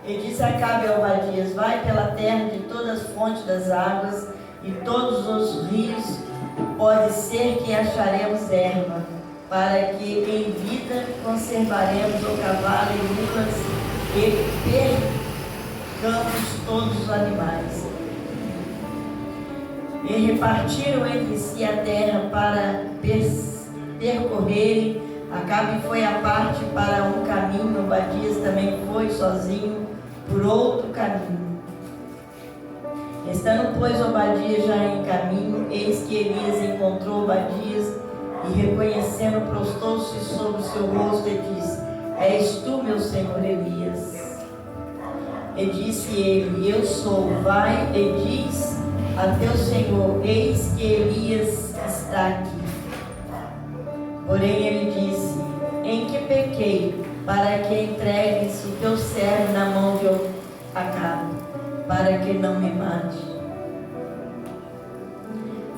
E disse Acabe a Obadias: vai pela terra de todas as fontes das águas e todos os rios, pode ser que acharemos erva, para que em vida conservaremos o cavalo e mulas e percamos todos os animais. E repartiram entre si a terra para percorrerem. Acabe foi à parte para um caminho, Obadias também foi sozinho por outro caminho. Estando, pois, Obadias já em caminho, eis que Elias encontrou Obadias e, reconhecendo, prostou-se sobre o seu rosto e disse: és tu, meu senhor Elias? E disse ele: eu sou. Vai e diz a teu senhor: eis que Elias está aqui. Porém ele disse: em que pequei, para que entregues o teu servo na mão de Acabe, para que não me mate?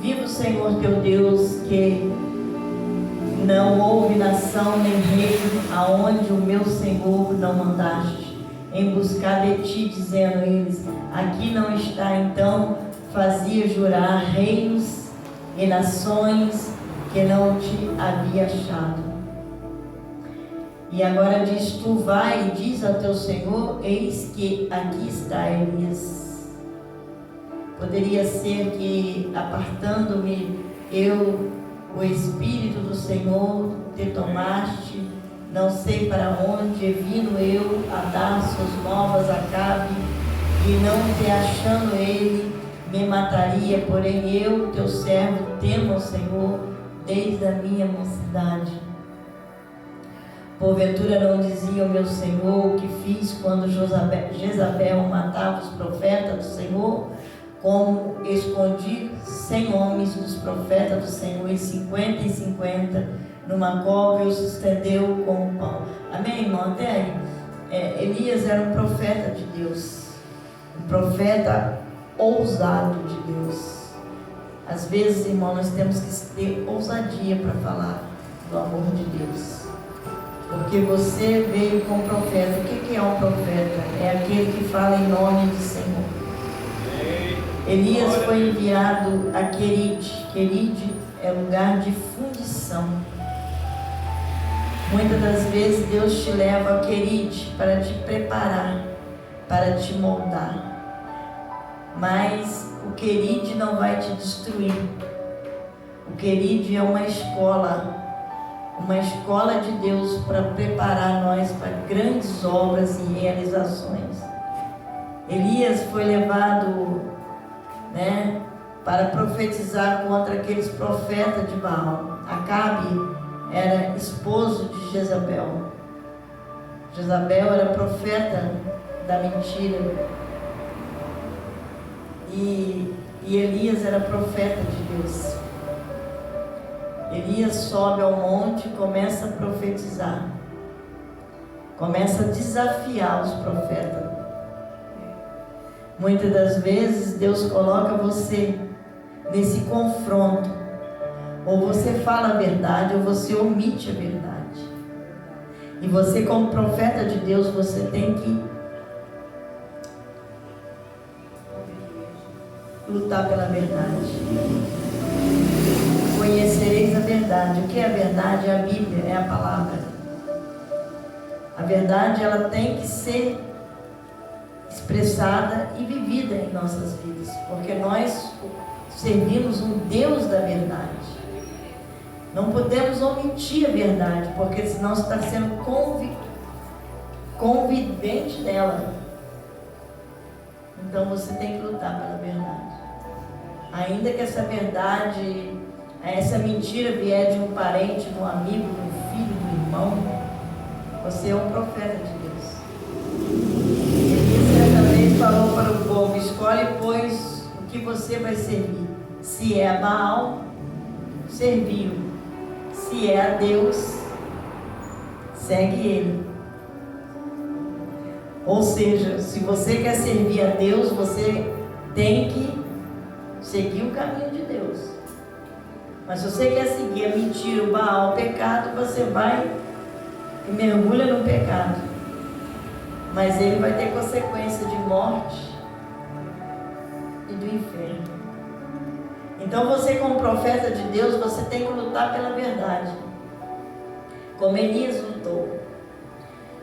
Viva o Senhor teu Deus, que não houve nação nem reino aonde o meu Senhor não mandaste em buscar de ti, dizendo eles: aqui não está. Então fazia jurar reinos e nações que não te havia achado. E agora diz: tu vai e diz ao teu Senhor: eis que aqui está Elias. Poderia ser que, apartando-me eu, o Espírito do Senhor te tomaste, não sei para onde, e vindo eu a dar suas novas a Acabe, e não te achando ele, me mataria. Porém eu, teu servo, temo ao Senhor desde a minha mocidade. Porventura não dizia o meu Senhor o que fiz quando Jezabel matava os profetas do Senhor, como escondi 100 homens dos profetas do Senhor, e 50 e 50 numa cova, e os estendeu com o pão. Amém, irmão? Até aí. Elias era um profeta de Deus, um profeta ousado de Deus. Às vezes, irmão, nós temos que ter ousadia para falar do amor de Deus. Porque você veio com profeta. O que é um profeta? É aquele que fala em nome do Senhor. Elias foi enviado a Querite. Querite é lugar de fundição. Muitas das vezes Deus te leva a Querite para te preparar, para te moldar. Mas o Querite não vai te destruir. O Querite é uma escola de Deus para preparar nós para grandes obras e realizações. Elias foi levado, para profetizar contra aqueles profetas de Baal. Acabe era esposo de Jezabel. Jezabel era profeta da mentira. E Elias era profeta de Deus. Elias sobe ao monte e começa a profetizar. Começa a desafiar os profetas. Muitas das vezes Deus coloca você nesse confronto. Ou você fala a verdade, ou você omite a verdade. E você, como profeta de Deus, você tem que lutar pela verdade. Conhecereis a verdade. O que é a verdade? É a Bíblia, é a palavra. A verdade, ela tem que ser expressada e vivida em nossas vidas, porque nós servimos um Deus da verdade. Não podemos omitir a verdade, porque senão você está sendo convivente dela. Então você tem que lutar pela verdade. Ainda que essa verdade, essa mentira vier de um parente, de um amigo, de um filho, de um irmão, você é um profeta de Deus. Ele certa vez falou para o povo: escolhe, pois, o que você vai servir. Se é a Baal, serviu. Se é a Deus, segue ele. Ou seja, se você quer servir a Deus, você tem que seguir o caminho de Deus. Mas se você quer seguir a mentira, o Baal, o pecado, você vai e mergulha no pecado. mas ele vai ter consequência de morte e do inferno. Então você, como profeta de Deus, você tem que lutar pela verdade, como Elias lutou.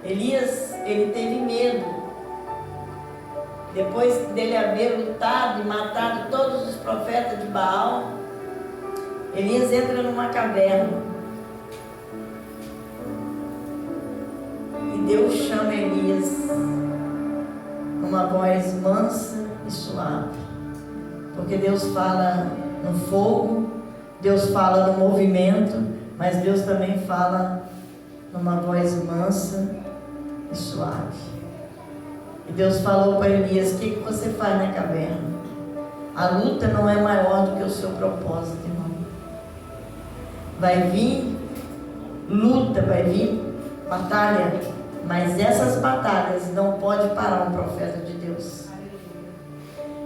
Elias, ele teve medo. Depois dele haver lutado e matado todos os profetas de Baal, Elias entra numa caverna. E Deus chama Elias numa voz mansa e suave. Porque Deus fala no fogo, Deus fala no movimento, mas Deus também fala numa voz mansa e suave. E Deus falou para Elias: o que você faz na caverna? A luta não é maior do que o seu propósito, irmão. Vai vir luta, vai vir batalha, mas essas batalhas não podem parar um profeta de Deus.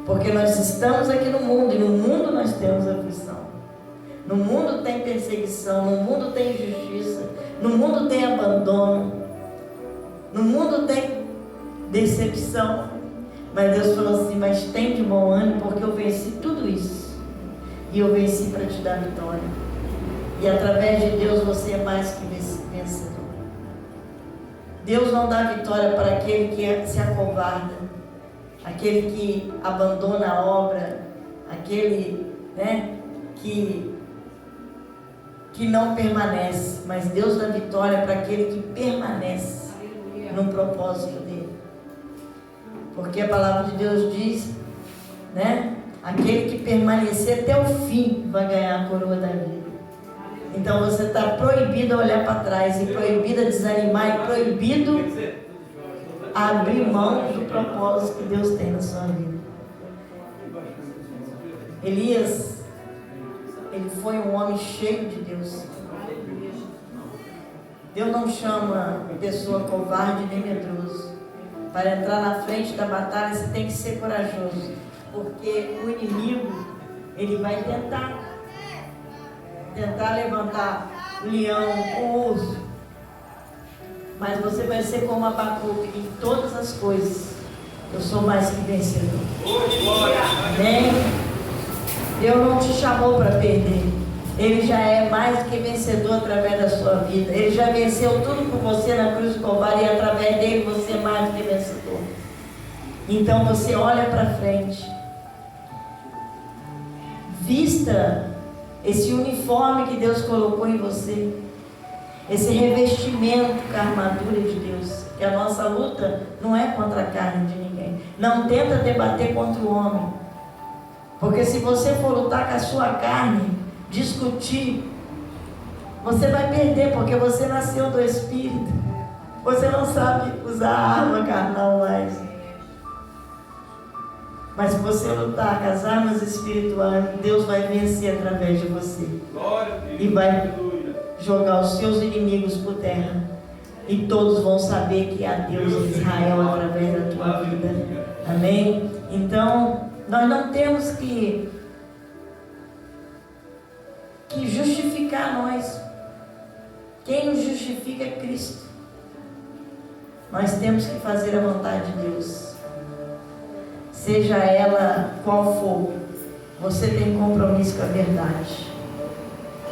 Porque nós estamos aqui no mundo, e no mundo nós temos aflição. No mundo tem perseguição, no mundo tem injustiça, no mundo tem abandono, no mundo tem decepção. Mas Deus falou assim: mas tem de bom ânimo, porque eu venci tudo isso. E eu venci para te dar vitória. E através de Deus você é mais que vencedor. Deus não dá vitória para aquele que se acovarda, aquele que abandona a obra, aquele, que não permanece. Mas Deus dá vitória para aquele que permanece no propósito dele. Porque a palavra de Deus diz, aquele que permanecer até o fim vai ganhar a coroa da vida. Então você está proibido a olhar para trás, e proibido a desanimar, e proibido a abrir mão do propósito que Deus tem na sua vida. Elias, ele foi um homem cheio de Deus. Deus não chama pessoa covarde nem medroso. Para entrar na frente da batalha você tem que ser corajoso, porque o inimigo, ele vai tentar levantar o leão, o urso, mas você vai ser como Abacuque em todas as coisas. Eu sou mais que vencedor. Amém? Deus não te chamou para perder. Ele já é mais do que vencedor através da sua vida. Ele já venceu tudo por você na cruz do Calvário, e através dele você é mais do que vencedor. Então você olha para frente, vista esse uniforme que Deus colocou em você, esse revestimento com a armadura de Deus. Que a nossa luta não é contra a carne de ninguém. Não tenta debater contra o homem, porque se você for lutar com a sua carne, discutir, você vai perder, porque você nasceu do Espírito. Você não sabe usar a arma carnal mais. Mas se você lutar com as armas espirituais, Deus vai vencer através de você. E vai jogar os seus inimigos por terra. E todos vão saber que há Deus em Israel através da tua vida. Amém? Então, nós não temos que justificar nós. Quem nos justifica é Cristo. Nós temos que fazer a vontade de Deus, seja ela qual for. Você tem compromisso com a verdade,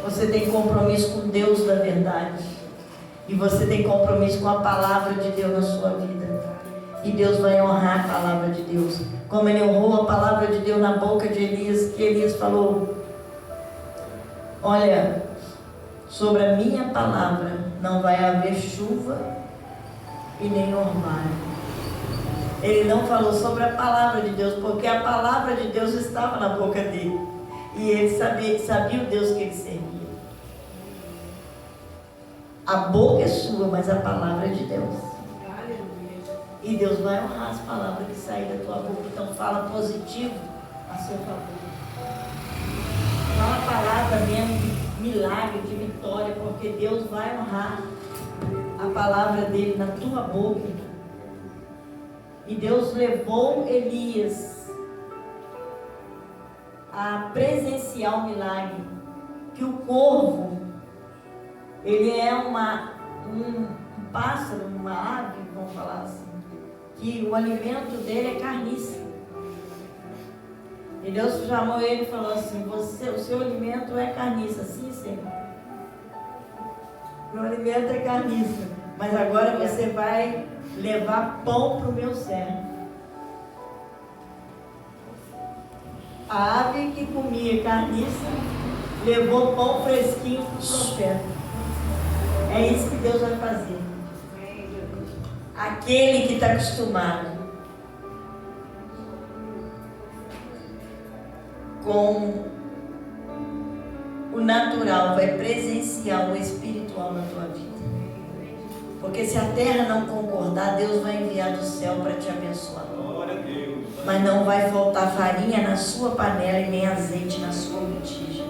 você tem compromisso com Deus da verdade, e você tem compromisso com a palavra de Deus na sua vida. E Deus vai honrar a palavra de Deus, como Ele honrou a palavra de Deus na boca de Elias, que Elias falou: olha, sobre a minha palavra não vai haver chuva e nem orvalho. Ele não falou sobre a palavra de Deus, porque a palavra de Deus estava na boca dele. E ele sabia o Deus que ele servia. A boca é sua, mas a palavra é de Deus. E Deus vai honrar as palavras que saem da tua boca. Então fala positivo a seu favor. Fala a palavra mesmo de milagre, de vitória, porque Deus vai honrar a palavra dele na tua boca. E Deus levou Elias a presenciar o milagre. Que o corvo, ele é um pássaro, uma ave, vamos falar assim, que o alimento dele é carniça. E Deus chamou ele e falou assim: o seu alimento é carniça. Sim, Senhor. Meu alimento é carniça. Mas agora você vai levar pão para o meu servo. A ave que comia carniça levou pão fresquinho para o profeta. É isso que Deus vai fazer. Aquele que está acostumado com o natural vai presenciar o espiritual na tua vida. Porque se a terra não concordar, Deus vai enviar do céu para te abençoar. Mas não vai faltar farinha na sua panela e nem azeite na sua botija.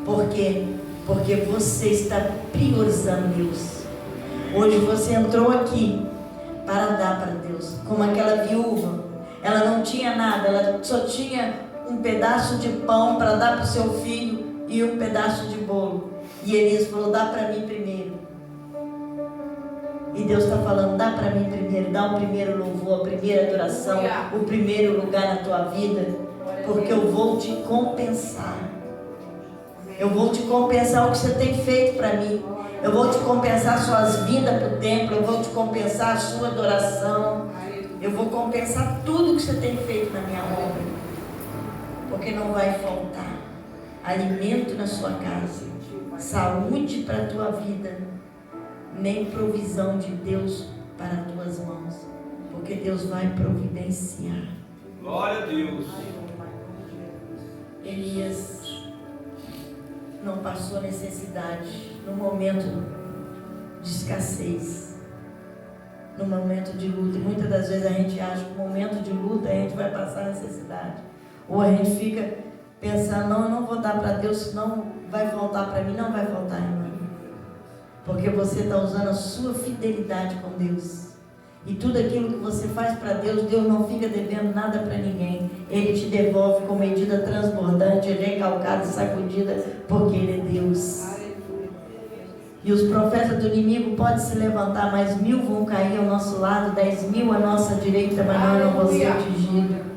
Por quê? Porque você está priorizando Deus. Hoje você entrou aqui para dar para Deus. Como aquela viúva. Ela não tinha nada, ela só tinha um pedaço de pão para dar para o seu filho e um pedaço de bolo. E Elias falou: dá para mim primeiro. E Deus está falando: dá para mim primeiro, dá o primeiro louvor, a primeira adoração, o primeiro lugar na tua vida, porque eu vou te compensar. Eu vou te compensar o que você tem feito para mim. Eu vou te compensar suas vindas para o templo, eu vou te compensar a sua adoração. Eu vou compensar tudo que você tem feito na minha obra. Porque não vai faltar alimento na sua casa, saúde para a tua vida, nem provisão de Deus para as tuas mãos, porque Deus vai providenciar. Glória a Deus. Elias não passou necessidade no momento de escassez, no momento de luta. E muitas das vezes a gente acha que no momento de luta a gente vai passar necessidade, ou a gente fica pensando: não, eu não vou dar para Deus, senão vai faltar para mim. Não vai faltar, irmão. Porque você está usando a sua fidelidade com Deus. E tudo aquilo que você faz para Deus, Deus não fica devendo nada para ninguém. Ele te devolve com medida transbordante, recalcada e sacudida, porque Ele é Deus. E os profetas do inimigo podem se levantar, mas 1000 vão cair ao nosso lado, 10.000 à nossa direita, mas nós não vamos ser atingidos.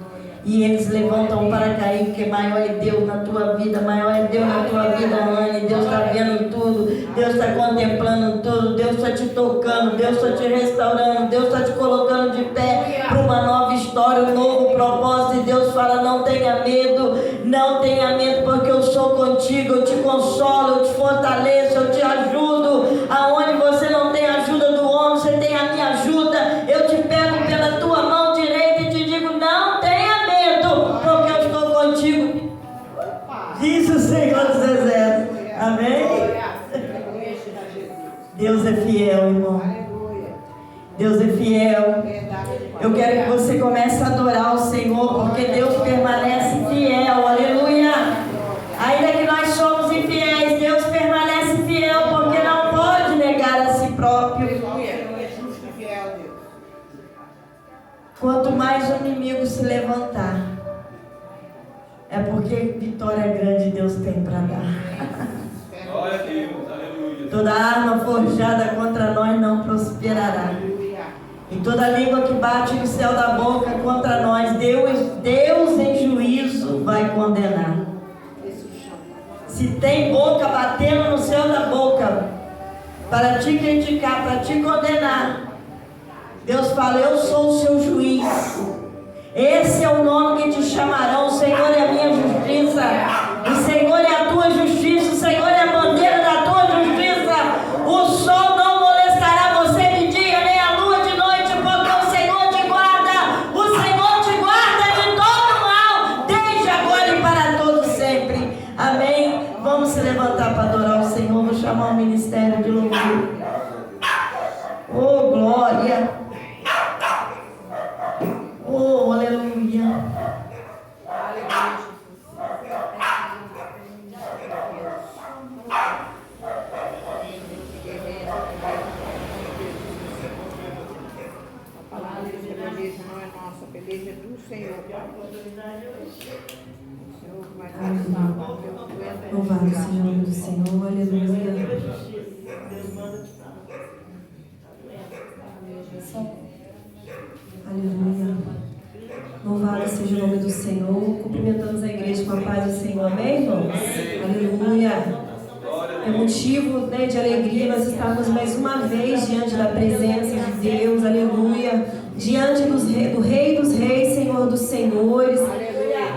E eles levantam para cair, porque maior é Deus na tua vida, maior é Deus na tua vida, Anne. Deus está vendo tudo, Deus está contemplando tudo, Deus está te tocando, Deus está te restaurando, Deus está te colocando de pé para uma nova história, um novo propósito. E Deus fala: não tenha medo, não tenha medo, porque eu sou contigo, eu te consolo, eu te fortaleço, eu te ajudo. Aonde você não tem ajuda do homem, você tem a minha ajuda. Eu te pego pela tua mão direita e te digo: não tenha medo, porque eu estou contigo. Diz o Senhor dos Exércitos. Amém? Deus é fiel, irmão. Deus é fiel. Eu quero que você comece a adorar o Senhor, porque Deus permanece fiel. Aleluia. Ainda que nós somos infiéis, Deus permanece fiel, porque não pode negar a si próprio. Quanto mais o inimigo se levantar, é porque vitória grande Deus tem para dar. Glória a Deus, aleluia. Toda arma forjada contra nós não prosperará. E toda língua que bate no céu da boca contra nós, Deus em juízo vai condenar. Se tem boca batendo no céu da boca para te criticar, para te condenar, Deus fala: eu sou o seu juiz. Esse é o nome que te chamarão. O Senhor é a minha justiça. O Senhor é a tua justiça. O Senhor é a bandeira da tua justiça. O sol não molestará você de dia, nem a lua de noite, porque o Senhor te guarda. O Senhor te guarda de todo mal, desde agora e para todo sempre. Amém? Vamos se levantar para adorar o Senhor. Vou chamar o ministério de louvor. Oh, glória! Oh, aleluia! A peleja não é nossa, a peleja é do Senhor. O Senhor vai salvar. Louvado seja o nome do Senhor, aleluia. Senhor. Cumprimentamos a igreja com a paz do Senhor. Amém, irmãos? Aleluia. É motivo, né, de alegria nós estamos mais uma vez diante da presença de Deus. Aleluia. Diante do Rei dos Reis, Senhor dos Senhores.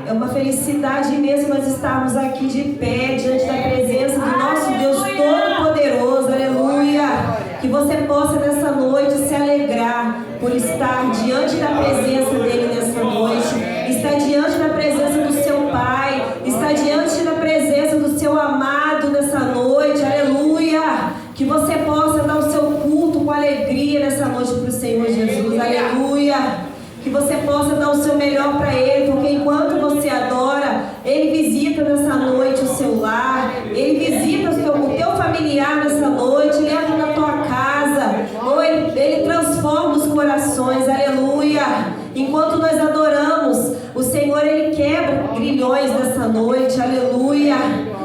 É uma felicidade imensa nós estarmos aqui de pé diante da presença do nosso Deus Todo-Poderoso. Aleluia. Que você possa nessa noite se alegrar por estar diante da presença dele nessa noite, estar diante da presença do seu Pai, estar diante da presença do seu amado nessa noite. Aleluia. Que você possa dar o seu culto com alegria nessa noite para o Senhor Jesus. Aleluia. Que você possa dar o seu melhor para Ele, porque enquanto você adora, Ele visita nessa noite o seu lar, Ele visita o teu familiar nessa noite, Ele entra na tua casa, ou Ele transforma os corações. Aleluia. Enquanto nós adoramos, o Senhor, Ele quebra grilhões nessa noite. Aleluia.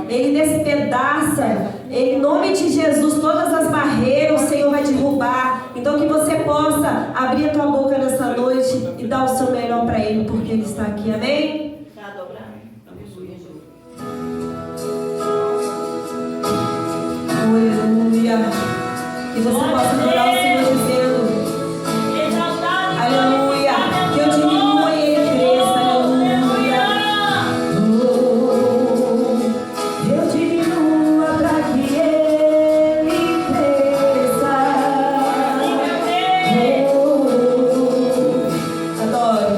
Ele despedaça, em nome de Jesus, todas as barreiras o Senhor vai derrubar. Então que você possa abrir a tua boca nessa noite e dar o seu melhor para Ele, porque Ele está aqui. Amém? Aleluia. Que você possa adorar o Senhor dizendo: aleluia. Que eu diminua e Ele cresça. Aleluia. Eu diminua para que Ele cresça. Adoro.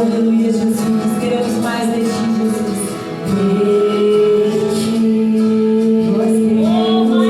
Aleluia, Jesus. Queremos mais de Ti, Jesus. De Ti. Nós queremos.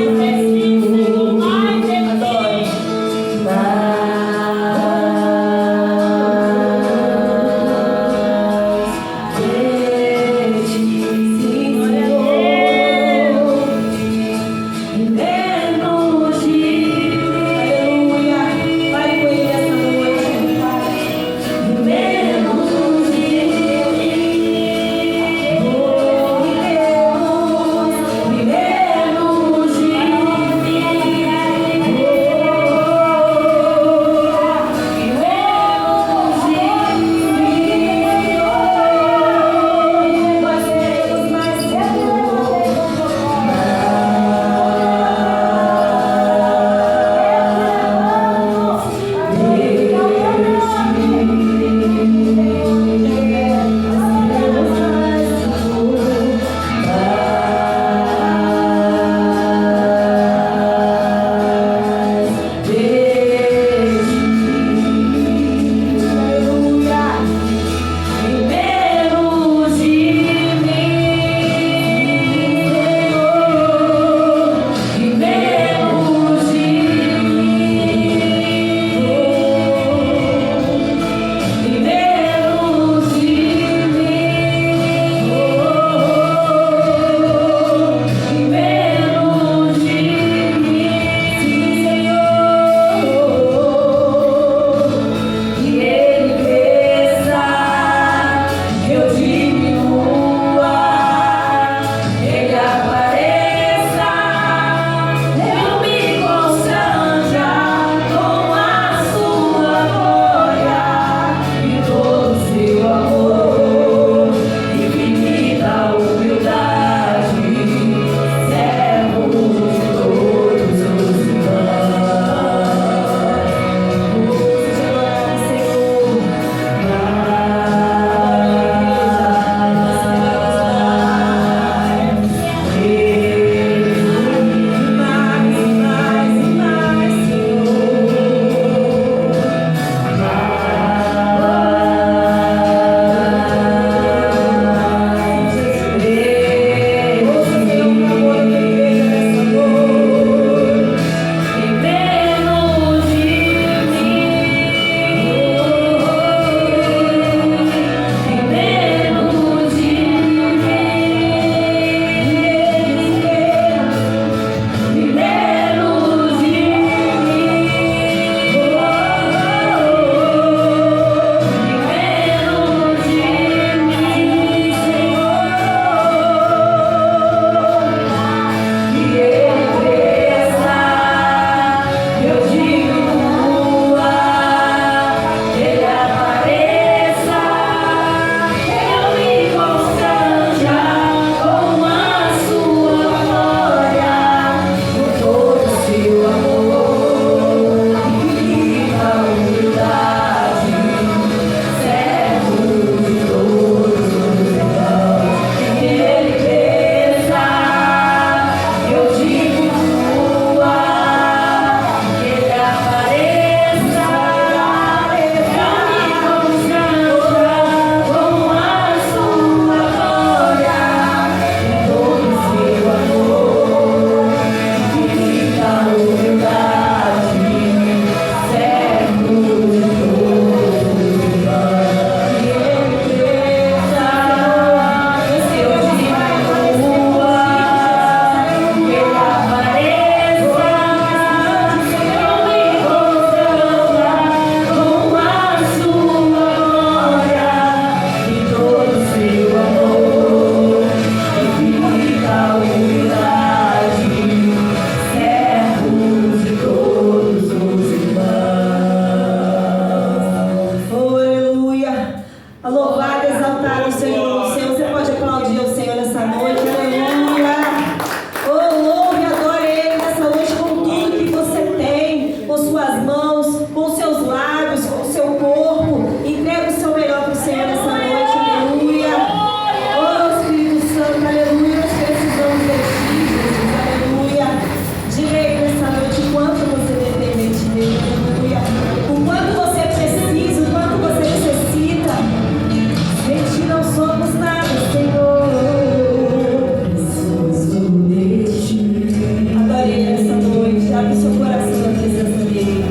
Abre seu coração na presença dele.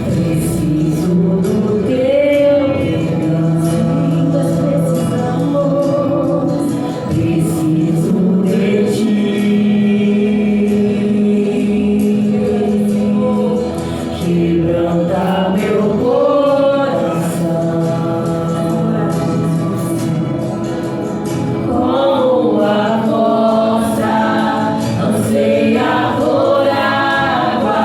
Preciso do teu perdão, sim, nós precisamos. Preciso de ti, quebranta meu coração. Como a costa anseia por água,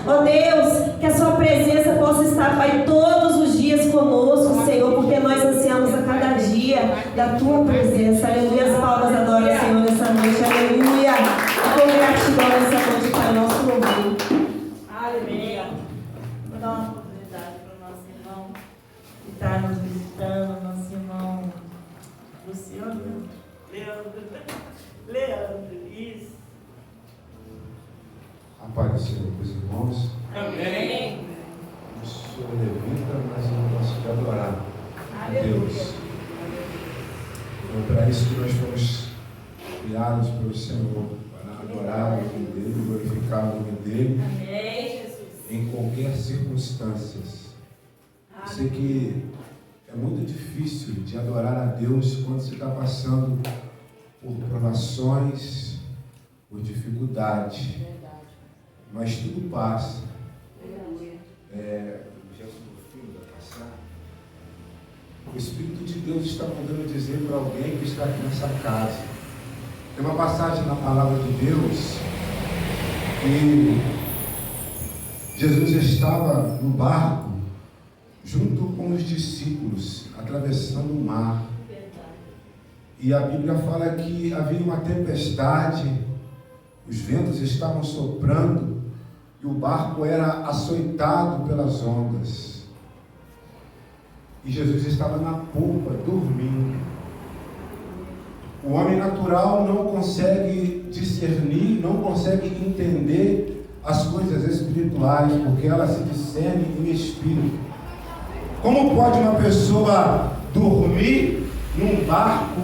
Ó Deus, que a sua presença possa estar, Pai, todos os dias conosco, Senhor, porque nós ansiamos a cada dia da tua presença. Aleluia. As palmas adoram, Senhor, nessa noite. Aleluia. E com gratidão nessa noite para o nosso louvor. Aleluia. Vou dar uma oportunidade para o nosso irmão que está nos visitando, nosso irmão Luciano. Leandro, isso. A paz do Senhor para os irmãos. Amém. Eu sou levita, mas eu não gosto de adorar a Deus. É para isso que nós fomos criados pelo Senhor, para adorar o nome dEle, glorificar o nome dEle. Amém, Jesus. Em qualquer circunstância. Eu sei que é muito difícil de adorar a Deus quando você está passando por provações, por dificuldade. Mas tudo passa. O Espírito de Deus está mandando dizer para alguém que está aqui nessa casa. Tem uma passagem na palavra de Deus que Jesus estava no barco junto com os discípulos, atravessando o mar. E a Bíblia fala que havia uma tempestade, os ventos estavam soprando e o barco era açoitado pelas ondas. E Jesus estava na polpa, dormindo. O homem natural não consegue discernir, não consegue entender as coisas espirituais, porque elas se discernem em espírito. Como pode uma pessoa dormir num barco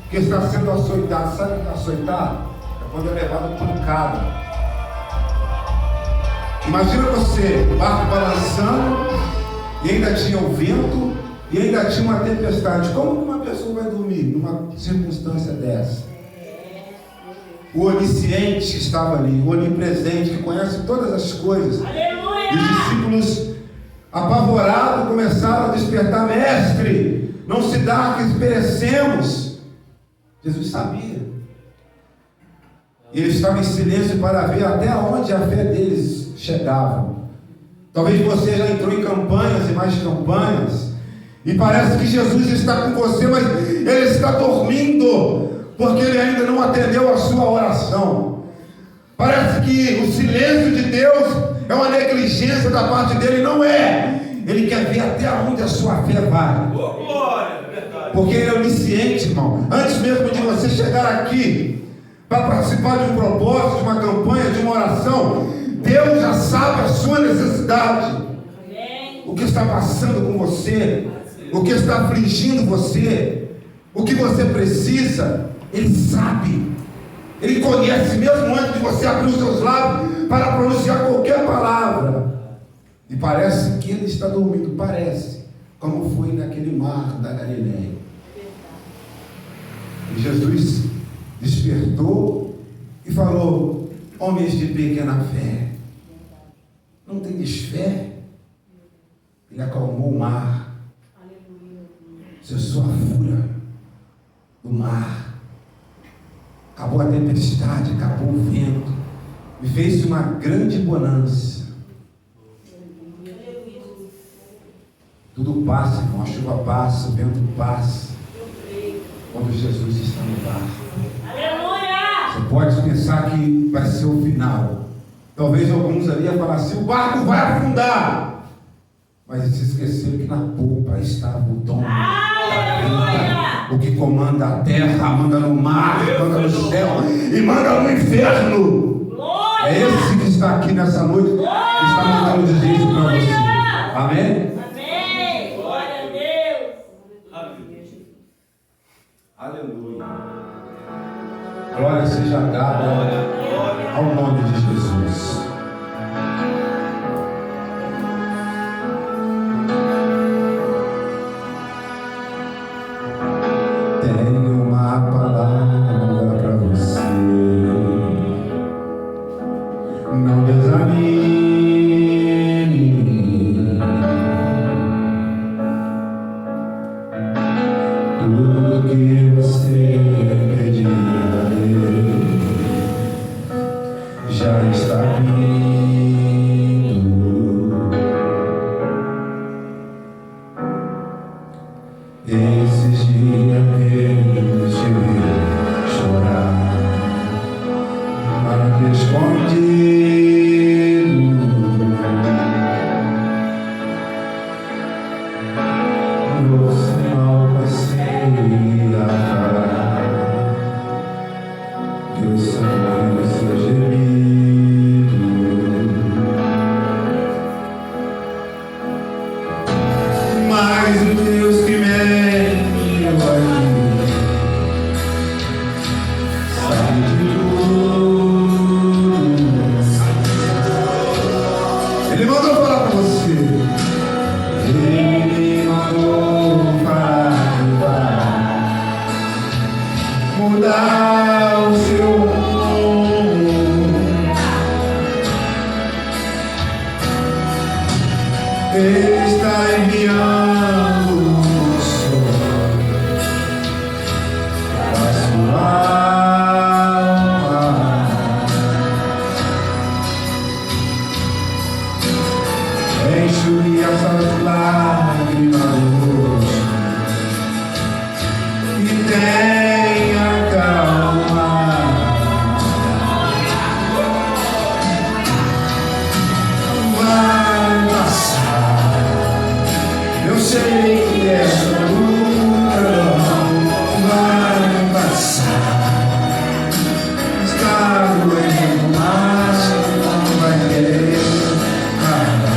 que está sendo açoitado? Sabe o que é açoitado? É quando é levado pancada. Imagina você, o barco balançando, e ainda tinha o vento, e ainda tinha uma tempestade. Como uma pessoa vai dormir numa circunstância dessa? O onisciente que estava ali, o onipresente, que conhece todas as coisas. Aleluia! E os discípulos, apavorados, começaram a despertar: mestre, não se dá que perecemos. Jesus sabia. E ele estava em silêncio para ver até onde a fé deles chegava. Talvez você já entrou em campanhas e mais campanhas, e parece que Jesus está com você, mas ele está dormindo, porque ele ainda não atendeu a sua oração. Parece que o silêncio de Deus é uma negligência da parte dele. Não é. Ele quer ver até onde a sua fé vai. Porque ele é onisciente, irmão. Antes mesmo de você chegar aqui para participar de um propósito, de uma campanha, de uma oração, Deus já sabe a sua necessidade. O que está passando com você, o que está afligindo você, o que você precisa, Ele sabe. Ele conhece mesmo antes de você abrir os seus lábios para pronunciar qualquer palavra. E parece que ele está dormindo, parece, como foi naquele mar da Galileia. E Jesus despertou e falou: homens de pequena fé, não tendes fé? Ele acalmou o mar, cessou a fúria do mar, acabou a tempestade, acabou o vento, e fez uma grande bonança. Tudo passa, irmão, a chuva passa, o vento passa, quando Jesus está no barco. Aleluia! Você pode pensar que vai ser o final. Talvez alguns ali iam falar assim: o barco vai afundar. Mas se esqueceram que na polpa estava o dono. Aleluia! O que comanda a terra, manda no mar, manda no céu e manda no inferno. Glória! É esse que está aqui nessa noite, que está mandando dizer isso para você. Amém? Amém! Glória a Deus! Aleluia. Glória seja dada ao nome de Jesus. Tenho uma palavra para você. Não desanime. Tudo que você pedir a Deus, Ele mandou falar para você. Ele mandou falar, mudar o seu rumo. Ele está enviando o sol para a sua alma. Enxugue as suas lágrimas no rosto e tenha calma. Vai passar. Eu sei que essa luta vai passar. Está doendo, mas não vai querer parar.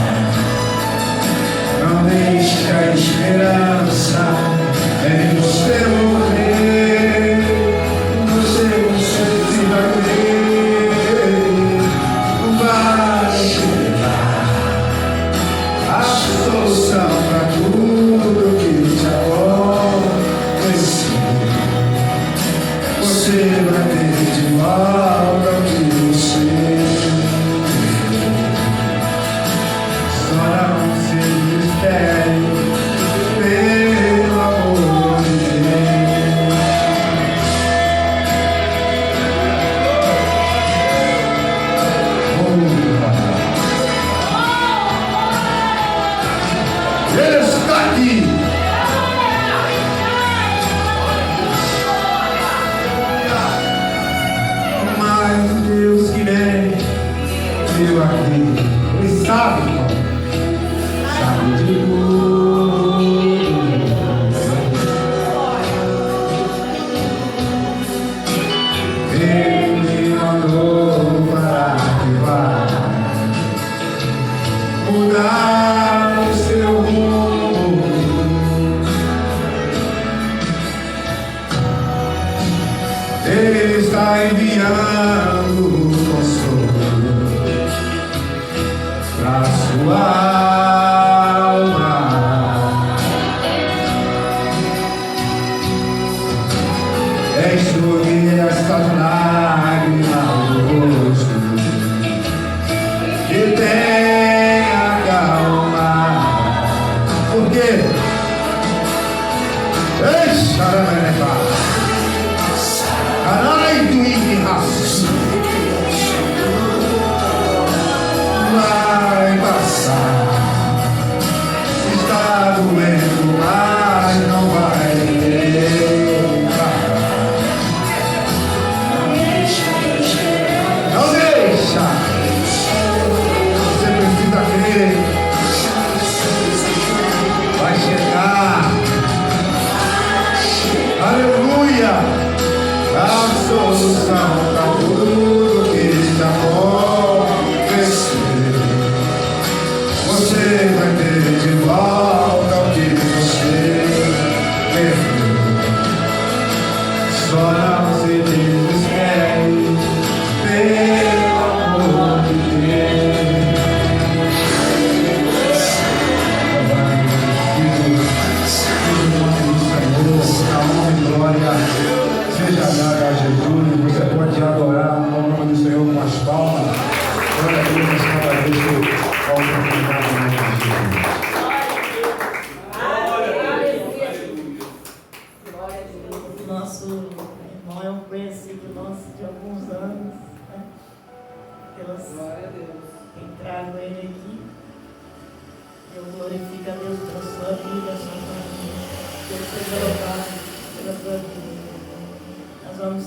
Não deixe a esperança em você morrer. Você vai ver. Vai chegar a solução para tudo que te acontecer. Você vai ter de volta o que você só não se desespere, pelo amor de Deus. Ele está aqui. Mas o Deus que vem, veio aqui. Ele sabe, irmão. Sabe de tudo. Ele me mandou para que vá mudar o seu rumo. Ele está enviando consolo para sua alma. Enxugue estas lágrimas do rosto e tenha calma. Por quê? Deixa a Carai do Inhaço vai passar. Está doendo, mas não vai parar. Não deixa. Você precisa crer. Vai chegar. Aleluia. A solução para tudo que te acontecer. Você vai ter de volta o que você perdeu. Só não se desespere, pelo amor de Deus. A honra e glória seja dada a Jesus. Você pode adorar o nome do Senhor com as palmas. Glória a Deus, cada vez que a oportunidade do nome de Jesus. Nosso irmão é um conhecido nosso de alguns anos, né? Pelas quem trago ele aqui. Eu glorifico a Deus pela sua vida, a sua família. Deus seja louvado pela sua vida. Nós vamos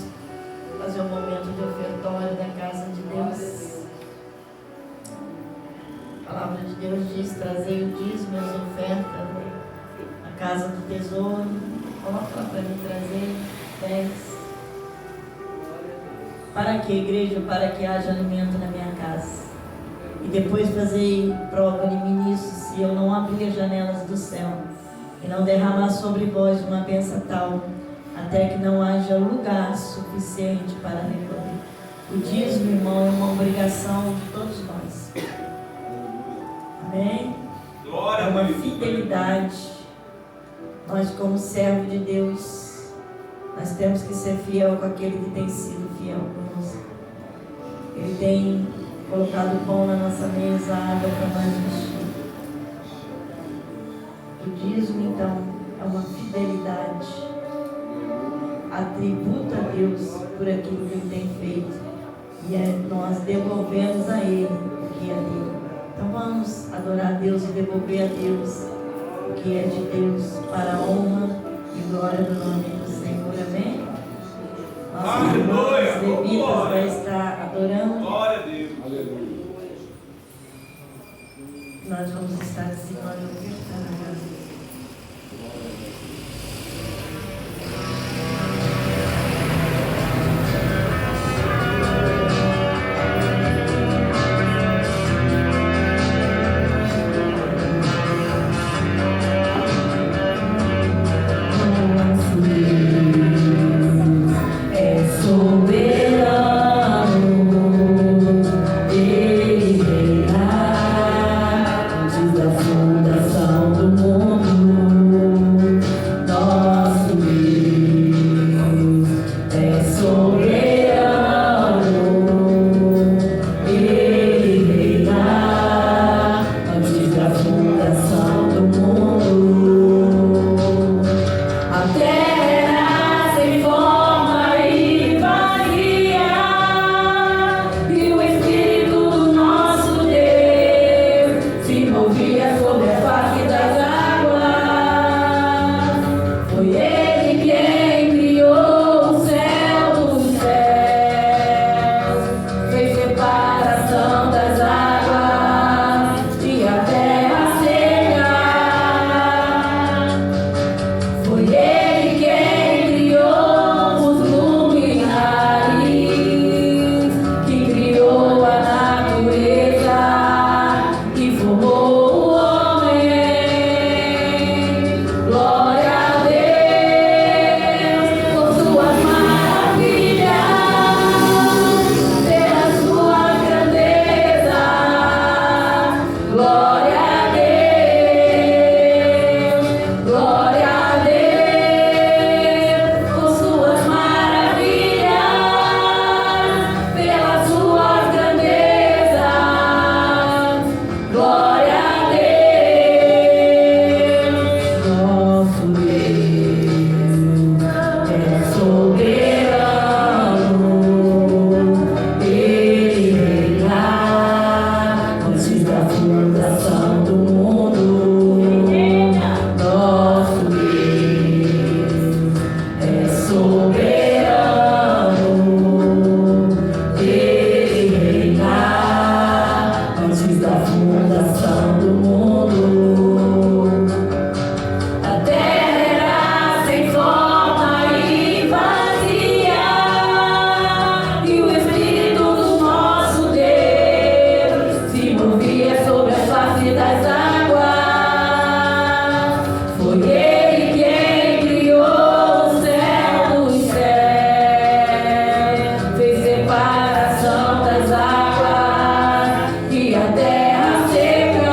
fazer um momento de ofertório da casa de Deus. A palavra de Deus diz: trazei o dízimo e as ofertas na casa do tesouro. Coloca para mim, trazer 10. Para que, igreja? Para que haja alimento na minha casa. E depois fazer prova de mim nisso, se eu não abrir as janelas do céu e não derramar sobre vós uma bênção tal, até que não haja lugar suficiente para recolher. O dízimo, irmão, é uma obrigação de todos nós. uma fidelidade. Nós, como servo de Deus, nós temos que ser fiel com aquele que tem sido fiel conosco. Ele tem colocado pão na nossa mesa, água para nós vestir. O dízimo, então, é uma fidelidade. Atributa a Deus por aquilo que Ele tem feito. E nós devolvemos a Ele o que é dele. Então vamos adorar a Deus e devolver a Deus o que é de Deus, para a honra e glória do nome do Senhor. Amém? Nossos irmãos levitas vai estar adorando. Glória a Deus. Nós vamos estar dizimando o que está na casa. Separação das águas e a terra seca.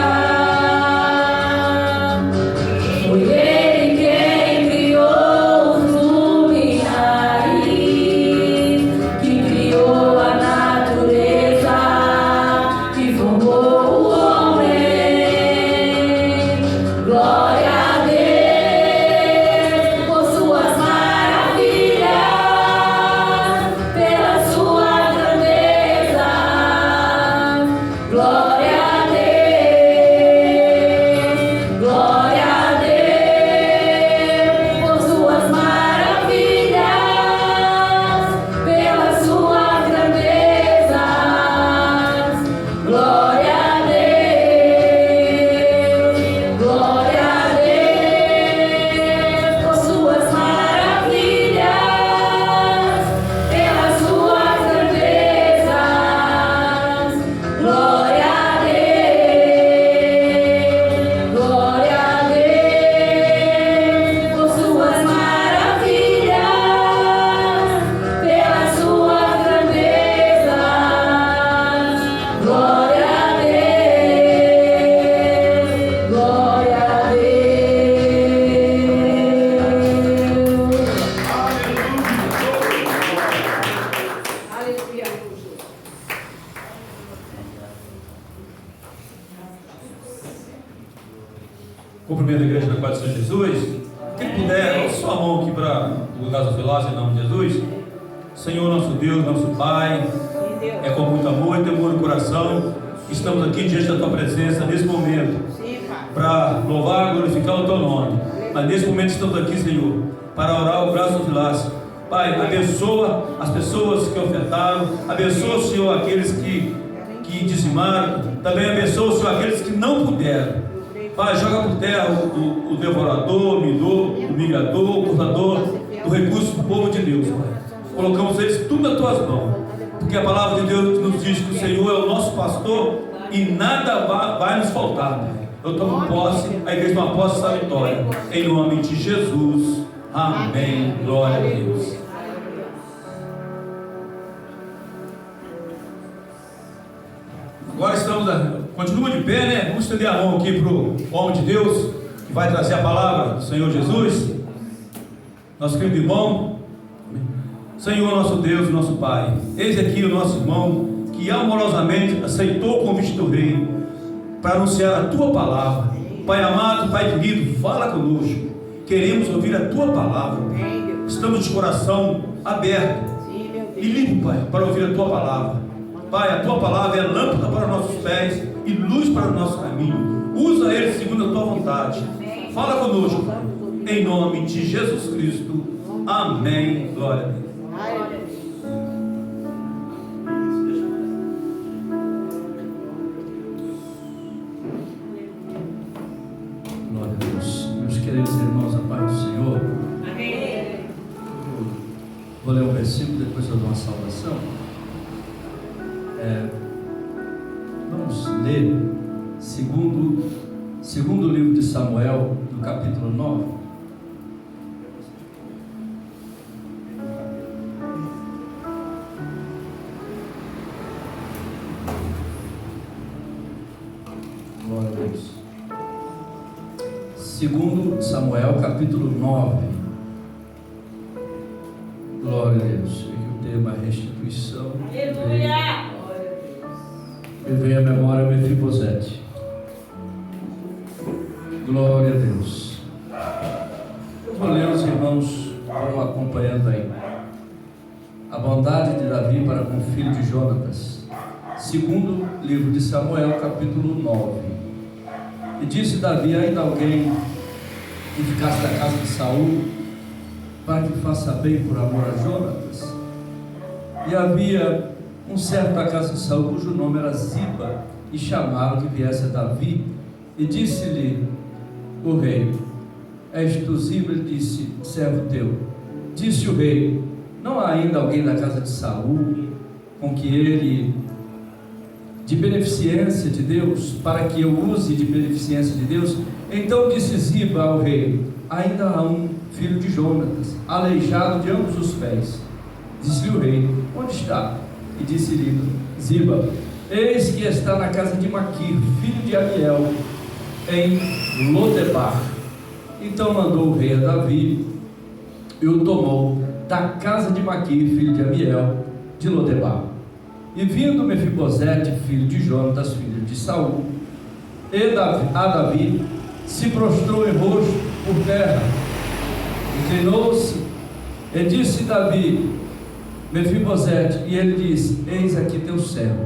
Cumprimento a igreja da paz do Senhor Jesus. Quem puder, sua mão aqui para o gasofilácio em nome de Jesus. Senhor, nosso Deus, nosso Pai, é com muito amor e temor no coração. Estamos aqui diante da tua presença nesse momento para louvar e glorificar o teu nome. Mas nesse momento estamos aqui, Senhor, para orar o gasofilácio. Pai, abençoa as pessoas que ofertaram, abençoa, Senhor, aqueles que dizimaram, também abençoa, Senhor, aqueles que não puderam. Pai, joga por terra o devorador, o humilhador, o cortador do recurso do povo de Deus, Pai. Colocamos eles tudo nas tuas mãos, porque a palavra de Deus nos diz que o Senhor é o nosso pastor e nada vai nos faltar, Pai. Eu tomo posse, a igreja toma posse dessa vitória, em nome de Jesus, amém, glória a Deus. Agora estamos, continua de pé, né? Vamos estender a mão aqui para o homem de Deus, que vai trazer a palavra do Senhor Jesus, nosso querido irmão. Senhor, nosso Deus, nosso Pai, eis aqui o nosso irmão, que amorosamente aceitou o convite do Rei, para anunciar a Tua palavra. Pai amado, Pai querido, fala conosco, queremos ouvir a Tua palavra, estamos de coração aberto e limpo, Pai, para ouvir a Tua palavra. Pai, a Tua palavra é lâmpada para nossos pés e luz para o nosso caminho. Usa ele segundo a Tua vontade. Fala conosco, Pai, em nome de Jesus Cristo. Amém. Glória a Deus. Glória a Deus. Meus queridos irmãos, a paz do Senhor. Amém. Vou ler um versículo, depois eu dou uma saudação. Vamos ler segundo livro de Samuel, do capítulo 9. Glória a Deus. Segundo Samuel, capítulo 9. Glória a Deus. O tema é restituição. Aleluia. Me veio à memória Mefibosete. Glória a Deus. Eu vou ler, os irmãos vão acompanhando aí. A bondade de Davi para com o filho de Jonatas. Segundo livro de Samuel, capítulo 9. E disse Davi: ainda alguém que ficasse da casa de Saul, para que faça bem por amor a Jonatas? E havia um certo da casa de Saul, cujo nome era Ziba, e chamava que viesse a Davi, e disse-lhe o rei: és tu Ziba? Ele disse: servo teu. Disse o rei: não há ainda alguém da casa de Saul com que ele, de beneficência de Deus, para que eu use de beneficência de Deus? Então disse Ziba ao rei: ainda há um filho de Jonatas, aleijado de ambos os pés. Disse-lhe o rei: onde está? E disse-lhe Ziba: eis que está na casa de Maquir, filho de Amiel, em Lodebar. Então mandou o rei a Davi, e o tomou da casa de Maquir, filho de Amiel, de Lodebar. E vindo Mefibosete, filho de Jonatas, filho de Saul, a Davi, se prostrou em rosto por terra, inclinou-se, e disse Davi: Mefibosete, e ele disse: eis aqui teu servo.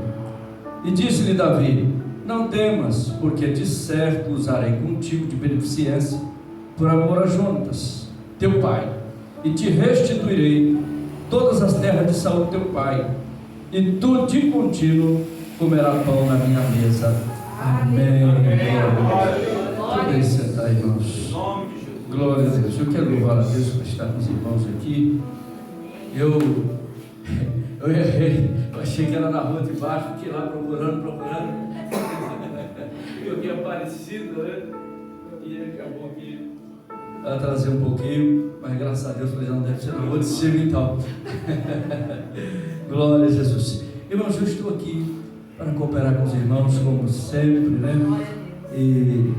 E disse-lhe Davi: não temas, porque de certo usarei contigo de beneficência por amor a Jonatas, teu pai, e te restituirei todas as terras de Saul teu pai, e tu de contínuo comerás pão na minha mesa. Amém. Podem sentar, irmãos. Glória a Deus. Eu quero louvar a Deus por estar com os irmãos aqui. Eu errei. Eu achei que era na rua de baixo, fiquei lá procurando. Eu tinha aparecido, né? E ele acabou aqui a trazer um pouquinho, mas graças a Deus, falei: não deve ser na rua de cima e tal. Glória a Jesus. Irmãos, eu estou aqui para cooperar com os irmãos, como sempre, né? E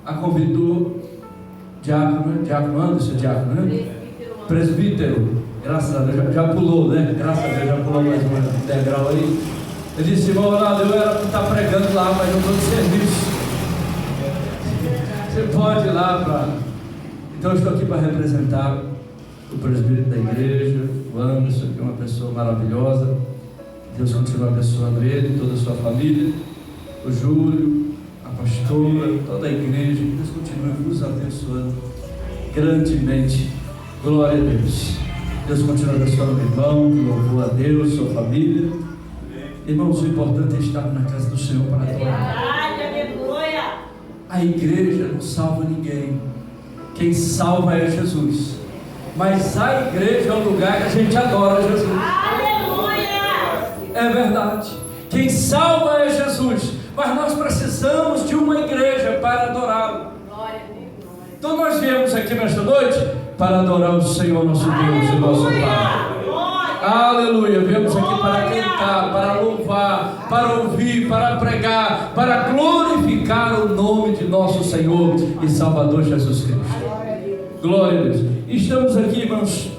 a convidou Diácono Anderson, né? Presbítero, graças a Deus, já pulou, né? Graças a Deus, já pulou mais um degrau aí. Ele disse: irmão Ronaldo, eu era para estar pregando lá, mas eu estou de serviço. Você pode ir lá para... Então eu estou aqui para representar o presbítero da igreja, o Anderson, que é uma pessoa maravilhosa. Deus continua abençoando ele e toda a sua família. O Júlio, a pastora, toda a igreja. Deus continue vos abençoando grandemente. Glória a Deus. Deus continua abençoando o irmão, que louvou a Deus, sua família. Irmãos, o importante é estar na casa do Senhor para adorar. A igreja não salva ninguém. Quem salva é Jesus. Mas a igreja é o lugar que a gente adora Jesus. É verdade. Quem salva é Jesus. Mas nós precisamos de uma igreja para adorá-lo. Então nós viemos aqui nesta noite para adorar o Senhor nosso Deus e nosso Pai. Aleluia. Viemos aqui para cantar, para louvar, para ouvir, para pregar, para glorificar o nome de nosso Senhor e Salvador Jesus Cristo. Glória a Deus. Estamos aqui, irmãos,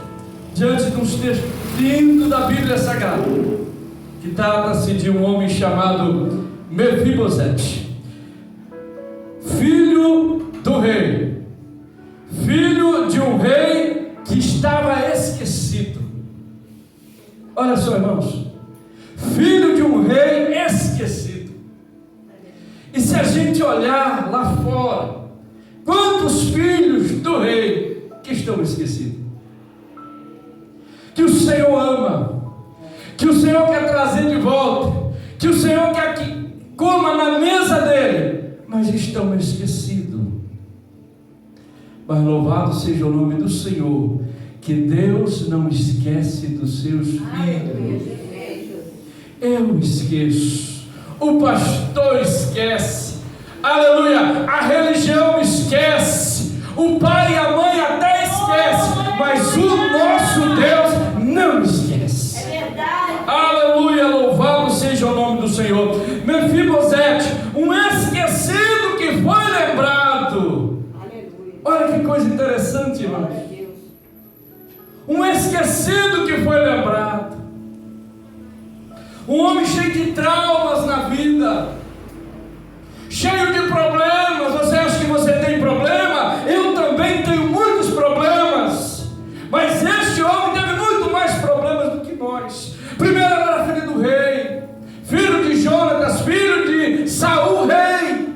diante de uns textos lindos da Bíblia Sagrada, que trata-se de um homem chamado Mefibosete, filho do rei, filho de um rei que estava esquecido. Olha só, irmãos, filho de um rei esquecido. E se a gente olhar lá fora, quantos filhos do rei que estão esquecidos? Que o Senhor ama, que o Senhor quer trazer de volta, que o Senhor quer que coma na mesa dele, mas estão esquecidos. Mas louvado seja o nome do Senhor, que Deus não esquece dos seus filhos. Eu esqueço, o pastor esquece, aleluia, a religião esquece, o pai e a mãe até esquece, mas o nosso Deus não esquece. É verdade. Aleluia, louvado seja o nome do Senhor. Mefibosete, um esquecido que foi lembrado. Aleluia. Olha que coisa interessante, irmão. Um esquecido que foi lembrado. Um homem cheio de traumas na vida, cheio de problemas. Você acha que você tem problema? Eu também tenho muitos problemas, mas este homem teve muito mais problemas do que nós. Primeiro era filho do rei, filho de Jonatas, filho de Saul, rei.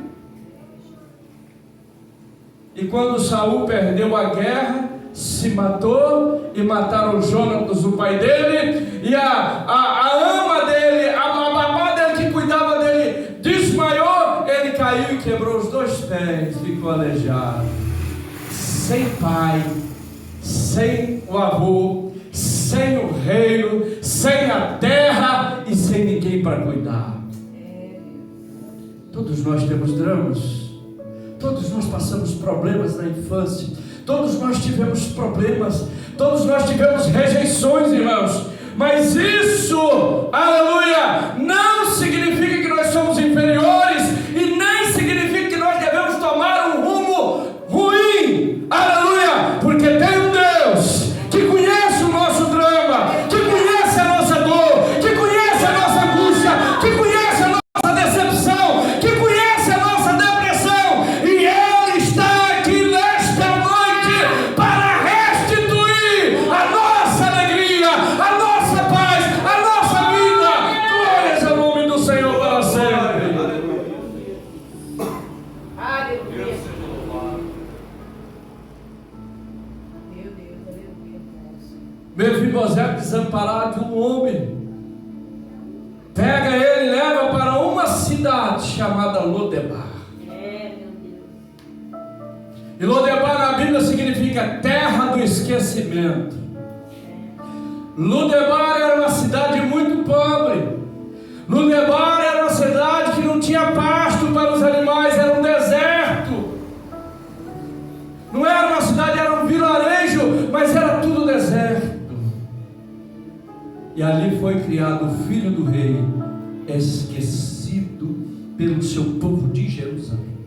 E quando Saul perdeu a guerra, se matou, e mataram Jonatas, o pai dele, e a ama dele, a babá dele que cuidava dele, desmaiou, ele caiu e quebrou os 2 pés, ficou aleijado, sem pai, sem o avô, sem o reino, sem a terra e sem ninguém para cuidar. Todos nós temos dramas, todos nós passamos problemas na infância, todos nós tivemos problemas, todos nós tivemos rejeições, irmãos, mas isso, aleluia, não significa que nós somos inferiores e nem significa que nós devemos tomar um rumo ruim, aleluia, porque tem um Deus que conhece o nosso drama, que conhece a nossa dor, que conhece a nossa angústia, que conhece a nossa decepção, que conhece a nossa depressão, e Ele está aqui nesta noite para restituir a nossa alegria, a nossa paz, a nossa vida. Glórias ao nome do Senhor para sempre. Aleluia. Mefibosete, desamparado de um homem, pega ele e leva para uma cidade chamada Lodebar. E Lodebar na Bíblia significa terra do esquecimento. Lodebar era uma cidade muito pobre. Lodebar era uma cidade que não tinha pasto para os animais, era um deserto. Não era uma cidade, era um vilarejo, mas era tudo deserto. E ali foi criado o filho do rei, esquecido pelo seu povo de Jerusalém,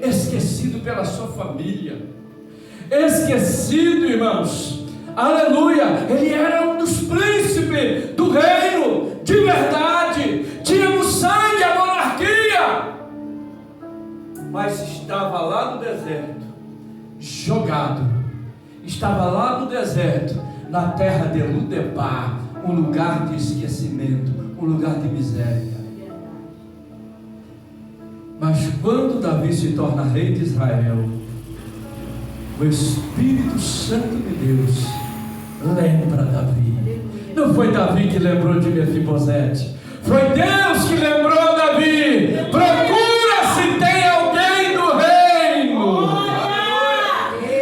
esquecido pela sua família, esquecido, irmãos, aleluia, ele era um dos príncipes do reino, de verdade, tinha no sangue a monarquia, mas estava lá no deserto, jogado. Estava lá no deserto, na terra de Lodebar, um lugar de esquecimento, um lugar de miséria. Mas quando Davi se torna rei de Israel, o Espírito Santo de Deus lembra Davi. Não foi Davi que lembrou de Mefibosete, foi Deus que lembrou Davi. Procura se tem alguém do reino.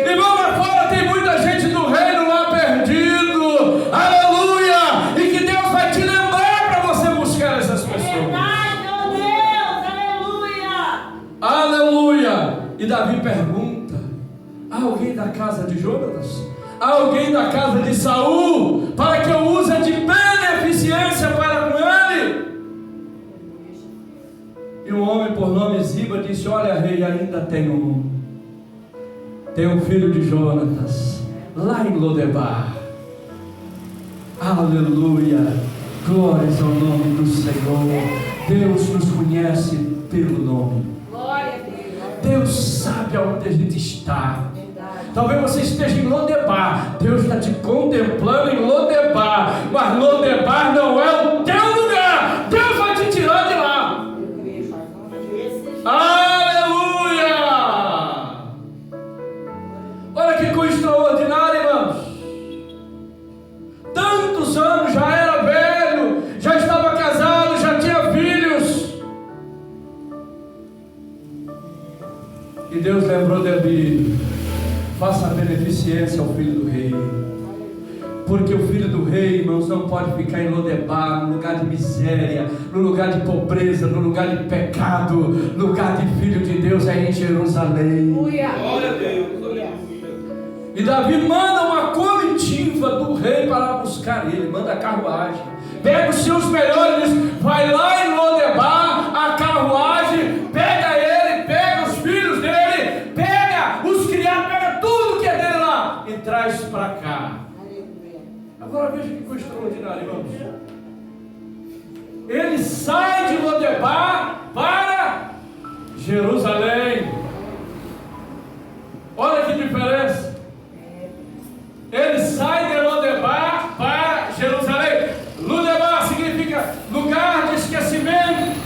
Irmão, lá fora tem muita gente do reino lá perdido. Aleluia! E que Deus vai te lembrar para você buscar essas pessoas. Aleluia! E Davi pergunta: há alguém da casa de Jonatas? Há alguém da casa de Saul para que eu use de beneficência para com ele? E um homem por nome Ziba disse: olha, rei, ainda tem um filho de Jonatas lá em Lodebar. Aleluia! Glórias ao nome do Senhor. Deus nos conhece pelo nome. Deus sabe aonde a gente está. Talvez você esteja em Lodebar. Deus está te contemplando em Lodebar, mas Lodebar não é o teu lugar. Deus vai te tirar de lá. Aleluia! Olha que coisa extraordinária, irmãos. Tantos anos, já era velho, já estava casado, já tinha filhos. E Deus lembrou de Davi: faça a beneficência ao filho do rei. Porque o filho do rei, irmãos, não pode ficar em Lodebar, no lugar de miséria, no lugar de pobreza, no lugar de pecado. Lugar de filho de Deus é em Jerusalém. Glória a Deus. Aleluia. E Davi manda uma comitiva do rei para buscar ele. Manda a carruagem. Pega os seus melhores, vai lá em Lodebar, a carruagem, pega ele, pega os filhos dele, pega os criados, pega tudo que é dele lá e traz para cá. Agora veja que coisa extraordinária, irmãos. Ele sai de Lodebar para Jerusalém. Olha que diferença. Ele sai de Lodebar para Jerusalém. Lodebar significa lugar de esquecimento.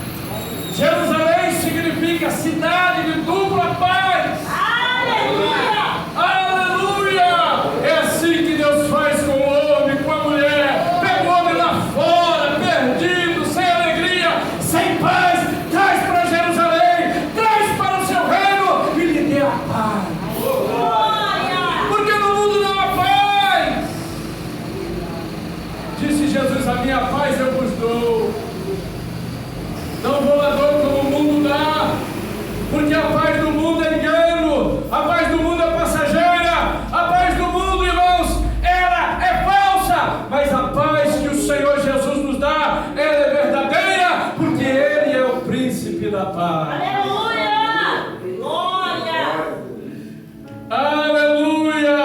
Jerusalém significa cidade de dupla paz. Aleluia! Aleluia! É assim que Deus faz com o homem, com a mulher. Pega o homem lá fora, perdido, sem alegria, sem paz. Traz para Jerusalém, traz para o seu reino e lhe dê a paz. Porque no mundo não há paz. Disse Jesus: a minha paz eu vos dou. Não vou lá dor como o mundo dá, porque a paz do mundo é engano, a paz do mundo é passageira, a paz do mundo, irmãos, ela é falsa, mas a paz que o Senhor Jesus nos dá, ela é verdadeira, porque Ele é o príncipe da paz. Aleluia! Glória! Aleluia!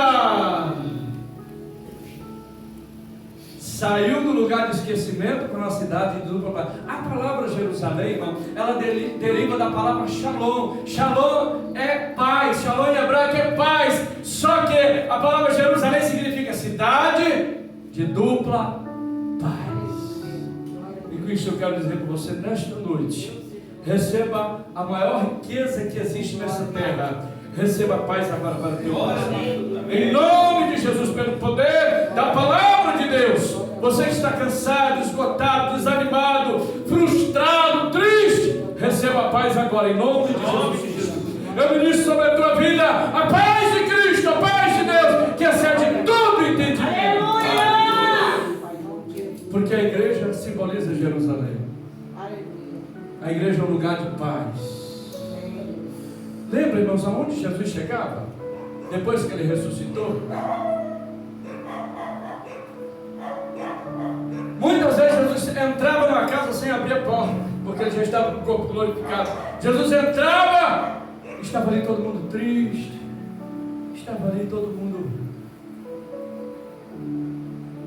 Saiu do lugar de esquecimento para uma cidade de dupla paz. A palavra Jerusalém, irmão, ela deriva da palavra Shalom. Shalom é paz. Shalom em hebraico é paz. Só que a palavra Jerusalém significa cidade de dupla paz. E com isso eu quero dizer para você nesta noite: receba a maior riqueza que existe nessa terra. Receba a paz agora para teu coração. Em nome de Jesus, pelo poder da palavra de Deus. Você que está cansado, esgotado, desanimado, frustrado, triste, receba a paz agora, em nome de Jesus. Eu ministro sobre a tua vida a paz de Cristo, a paz de Deus, que excede todo entendimento. Aleluia! Porque a igreja simboliza Jerusalém. A igreja é um lugar de paz. Lembra, irmãos, aonde Jesus chegava? Depois que ele ressuscitou? Muitas vezes Jesus entrava numa casa sem abrir a porta, porque ele já estava com o corpo glorificado. Jesus entrava, estava ali todo mundo triste, estava ali todo mundo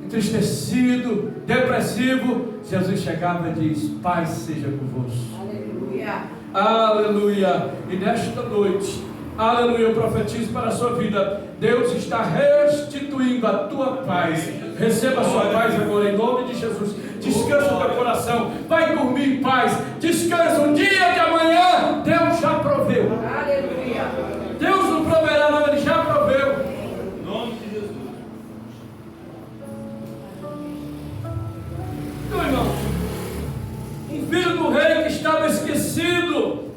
entristecido, depressivo. Jesus chegava e diz: paz seja convosco. Aleluia. Aleluia. E nesta noite, aleluia, eu profetizo para a sua vida. Deus está restituindo a tua paz. Receba a sua paz agora em nome de Jesus. Descansa o teu coração. Vai dormir em paz. Descansa. O dia de amanhã Deus já proveu. Aleluia. Deus não proverá, não, Ele já proveu. Em nome de Jesus. Então, irmãos, um filho do rei que estava esquecido,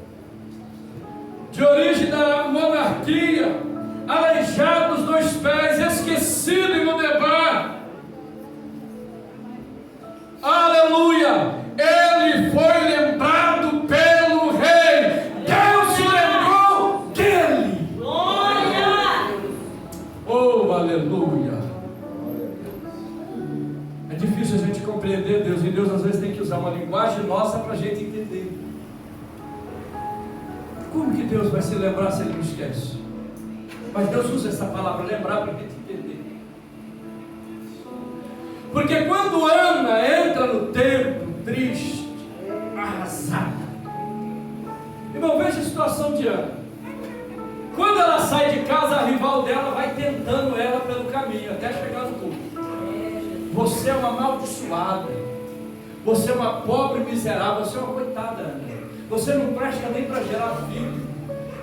de origem da monarquia, aleijado dos 2 pés, esquecido em Lodebar. Aleluia! Ele foi lembrado pelo rei. Deus se lembrou dele. Glória! Oh, aleluia! É difícil a gente compreender Deus, e Deus às vezes tem que usar uma linguagem nossa para a gente entender. Como que Deus vai se lembrar se Ele não esquece? Mas Deus usa essa palavra, lembrar, para a gente entender. Porque quando Ana entra no templo, triste, arrasada, irmão, veja a situação de Ana. Quando ela sai de casa, a rival dela vai tentando ela pelo caminho, até chegar no culto. Você é uma amaldiçoada, você é uma pobre miserável, você é uma coitada, Ana. Você não presta nem para gerar filho.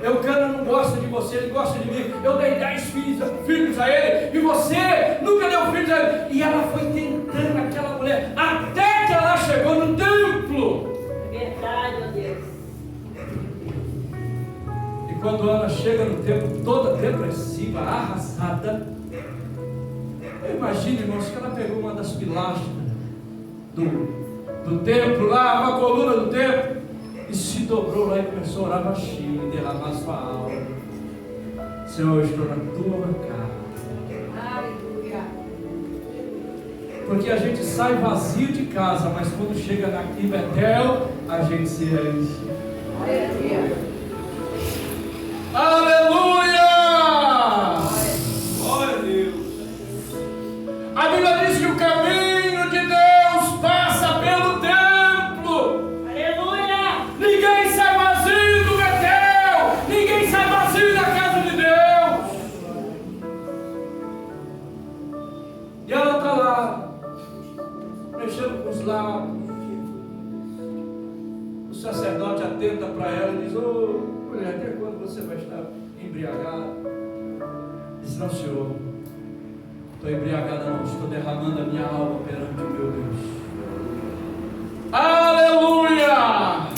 Eucana não gosta de você, ele gosta de mim. Eu dei 10 filhos a ele, e você nunca deu filhos a ele. E ela foi tentando aquela mulher, até que ela chegou no templo. Verdade, ó Deus. E quando Ana chega no templo, toda depressiva, arrasada, eu imagino, irmãos, que ela pegou uma das pilastras do templo lá, uma coluna do templo, e se dobrou lá e começou a orar baixinho, e derramar sua alma. Senhor, eu estou na tua casa. Aleluia. Porque a gente sai vazio de casa, mas quando chega aqui em Betel, a gente se enche. Aleluia. Aleluia! Glória a Deus. A Bíblia diz que o caminho de Deus passa pelo templo. Aleluia! Ninguém sai vazio do Betel. Ninguém sai vazio da casa de Deus. E ela está lá, mexendo com os lábios. O sacerdote atenta para ela e diz: ô, mulher, até quando você vai estar embriagada? Diz: não, senhor, estou embriagada não, estou derramando a minha alma perante o meu Deus. Aleluia!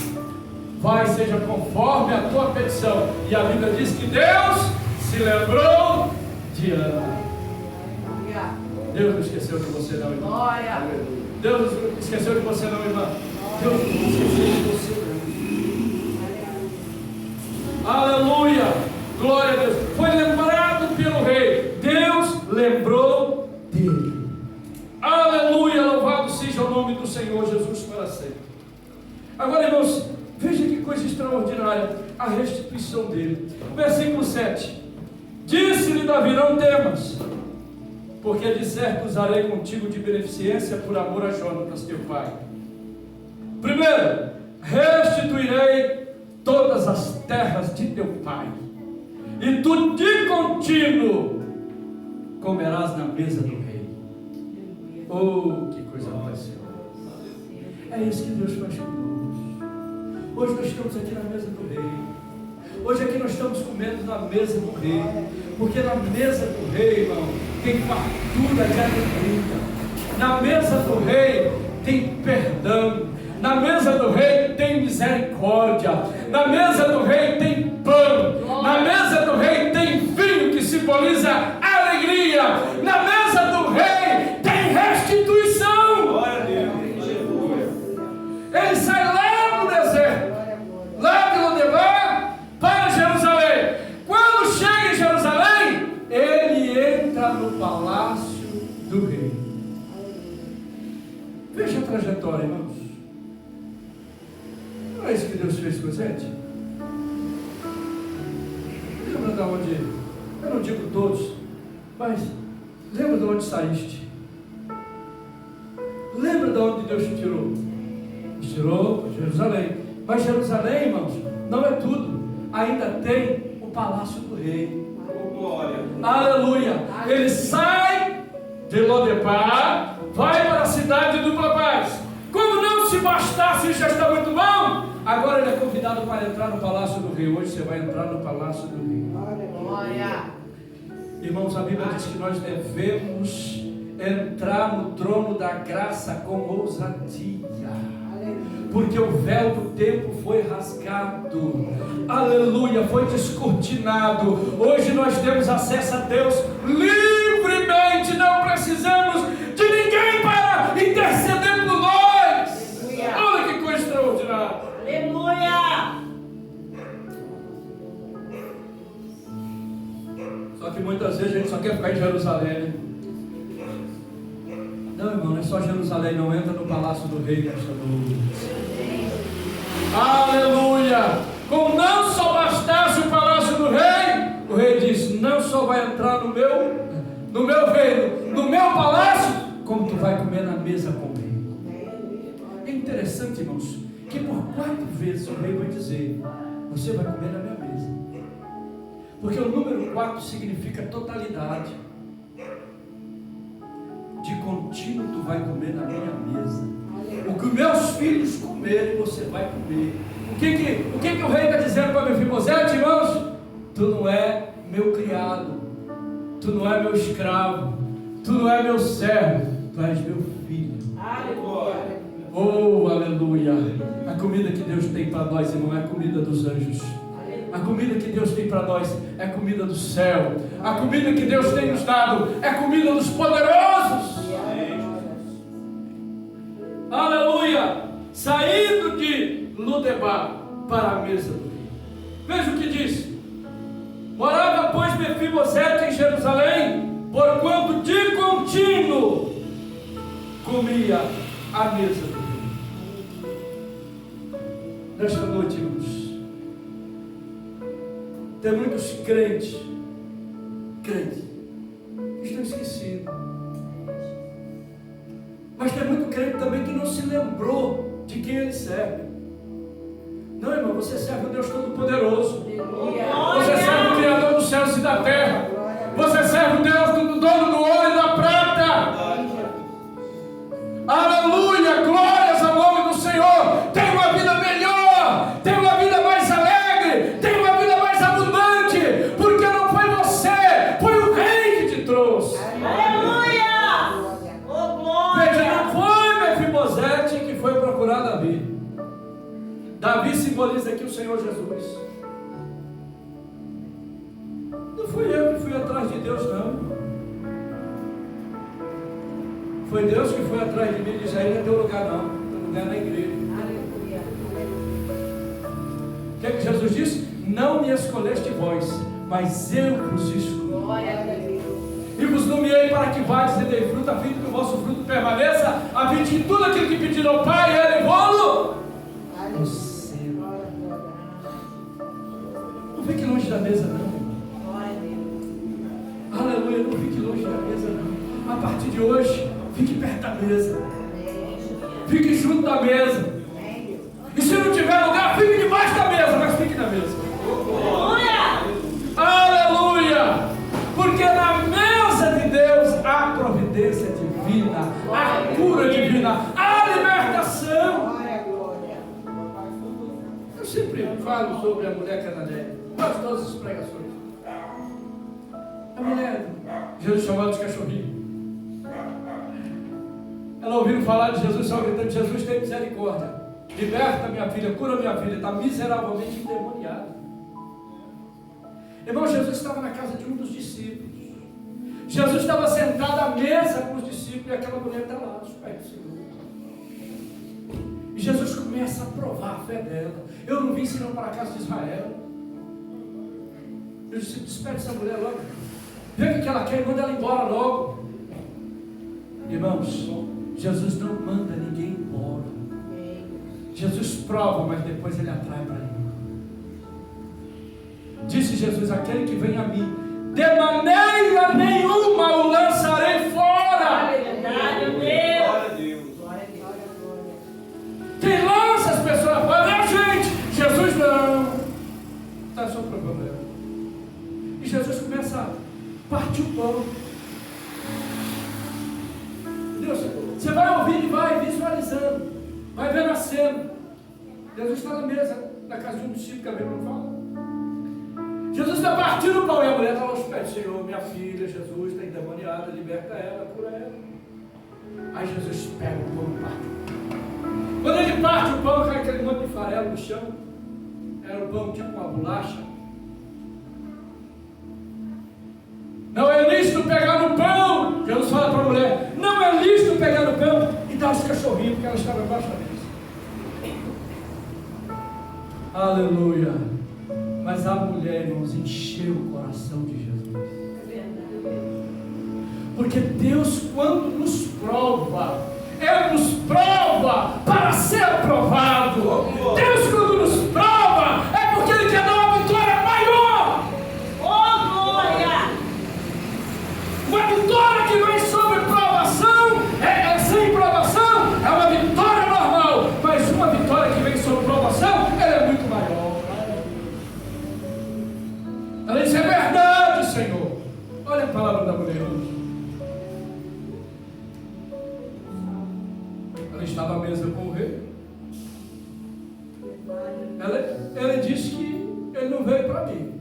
Vai, seja conforme a tua petição. E a Bíblia diz que Deus se lembrou de Ana. Deus não esqueceu de você não, irmão. Glória. Deus não esqueceu de você não, irmã. Deus não esqueceu de você não. Aleluia! Glória a Deus. Foi lembrado pelo rei. Deus lembrou dele. Aleluia! Louvado seja o nome do Senhor Jesus para sempre. Agora, irmãos, veja que coisa extraordinária a restituição dele. Versículo 7. Disse-lhe Davi: não temas, porque de certo usarei contigo de beneficência por amor a Jonatas teu pai. Primeiro, restituirei todas as terras de teu pai, e tu de contínuo comerás na mesa do rei. Oh, que coisa preciosa! É isso que Deus faz conosco. Hoje nós estamos aqui na mesa do rei. Hoje aqui nós estamos comendo na mesa do rei, porque na mesa do rei, irmão, tem fartura de alegria. Na mesa do rei tem perdão. Na mesa do rei tem misericórdia. Na mesa do rei tem pão. Na mesa do rei tem vinho que simboliza alegria. Na mesa do rei tem restituição. Glória a Deus. Aleluia. Ele sai lá no deserto, lá de Lodebar, para Jerusalém. Quando chega em Jerusalém, ele entra no palácio do rei. Veja a trajetória, irmãos. Não é isso que Deus fez com a gente? Lembra de onde, eu não digo todos, mas lembra de onde saíste? Lembra de onde Deus te tirou? Te tirou para Jerusalém. Mas Jerusalém, irmãos, não é tudo. Ainda tem o palácio do rei. Oh, glória. Aleluia. Ele sai de Lodebar, vai para a cidade de dupla paz. Como não se bastasse, já está muito bom. Agora ele é convidado para entrar no palácio do rei. Hoje você vai entrar no palácio do rei. Glória. Irmãos, a Bíblia diz que nós devemos entrar no trono da graça com ousadia, porque o véu do tempo foi rasgado, aleluia, foi descortinado. Hoje nós temos acesso a Deus livremente, não precisamos de ninguém para interceder por nós. Olha que coisa extraordinária. Aleluia! Só que muitas vezes a gente só quer ficar em Jerusalém, né? Não, irmão, não é só Jerusalém, não entra no palácio do rei nesta noite. Aleluia! Como não só bastasse o palácio do rei, o rei disse: não só vai entrar no meu reino, no meu palácio, como tu vai comer na mesa comigo. É interessante, irmãos, que por 4 vezes o rei vai dizer: você vai comer na minha mesa. Porque o número 4 significa totalidade. De contínuo tu vai comer na minha mesa. O que meus filhos comerem, você vai comer. O que o rei está dizendo para Mefibosete, irmãos? Tu não é meu criado, tu não é meu escravo, tu não é meu servo, tu és meu filho. Aleluia. Oh, aleluia. A comida que Deus tem para nós, irmão, é a comida dos anjos. A comida que Deus tem para nós é a comida do céu. A comida que Deus tem nos dado é a comida dos poderosos. Aleluia. Saindo de Lodebar para a mesa do rei. Veja o que diz: morava, pois, Mefibosete em Jerusalém, porquanto de contínuo comia a mesa do rei. Nesta noite, irmãos, tem muitos crentes que estão esquecidos. Mas tem muito crente também que não se lembrou de quem ele serve. Não, irmão, você serve o Deus Todo-Poderoso. Você serve o Criador dos céus e da terra. Você serve o Deus do dono do ouro e da prata. Aleluia, glórias ao nome do Senhor. Tem uma vida melhor, tem uma vida mais alegre, tem uma vida mais abundante, porque não foi você, foi o rei que te trouxe. Aleluia! Oh, glória! Veja, não foi Mefibosete que foi procurar Davi. Davi simboliza aqui o Senhor Jesus. Não fui eu que fui atrás de Deus, não. Foi Deus que foi atrás de mim e disse: aí não é teu lugar, não. Teu lugar é na igreja. Aleluia. O que é que Jesus disse? Não me escolheste vós, mas eu vos escolhi. Glória a Deus. E vos nomeei para que vades e deis fruto, a fim de que o vosso fruto permaneça, a fim de que tudo aquilo que pedir ao Pai, Ele vou-lo no céu. Não fique longe da mesa, não. Aleluia, não fique longe da mesa, não. A partir de hoje, fique perto da mesa. Fique junto da mesa. E se não tiver lugar, fique debaixo da mesa, mas fique na mesa. Aleluia! Aleluia! Porque na mesa de Deus há providência divina, há cura divina, há libertação. Eu sempre falo sobre a mulher cananeia, quase todas as pregações. A mulher, Jesus chamou ela de cachorrinho. Ela ouviu falar de Jesus, só gritando: Jesus, tem misericórdia, liberta minha filha, cura minha filha, está miseravelmente endemoniada. Irmão, Jesus estava na casa de um dos discípulos. Jesus estava sentado à mesa com os discípulos, e aquela mulher está lá aos pés do Senhor. E Jesus começa a provar a fé dela. Eu não vim senão para a casa de Israel. Eu disse: despede essa mulher logo, vê o que ela quer e manda ela embora logo. Irmãos, Jesus não manda ninguém embora. Jesus prova, mas depois Ele atrai para Ele. Disse Jesus: aquele que vem a mim, de maneira nenhuma o lançarei fora. Verdade, Deus! Glória a Deus. Quem lança as pessoas fora é a gente. provando ela. E Jesus começa a partir o pão. Deus, você vai ouvindo e vai visualizando, vai vendo a cena. Jesus está na mesa, na casa de um discípulo, que a Bíblia não fala. Jesus está partindo o pão e a mulher está aos pés. Senhor, minha filha, Jesus está endemoniada, liberta ela, cura ela. Aí Jesus pega o pão e parte. Quando ele parte o pão, cai aquele monte de farelo no chão. Era o pão tipo uma bolacha. Não é lícito pegar no pão. Jesus fala para a mulher, não é lícito pegar no pão e dar os cachorrinhos, porque ela estava embaixo da mesa. Aleluia. Mas a mulher, irmãos, encheu o coração de Jesus. Porque Deus, quando nos prova, Ele nos prova para ser aprovado. Deus, quando nos prova, é porque Ele quer dar uma vitória maior. Oh, glória! Uma vitória que vem sobre provação, sem provação, é uma vitória normal. Mas uma vitória que vem sobre provação, ela é muito maior. Ela diz, é verdade, Senhor. Olha a palavra da mulher hoje. Ela estava à mesa com o rei. Ela disse que ele não veio para mim.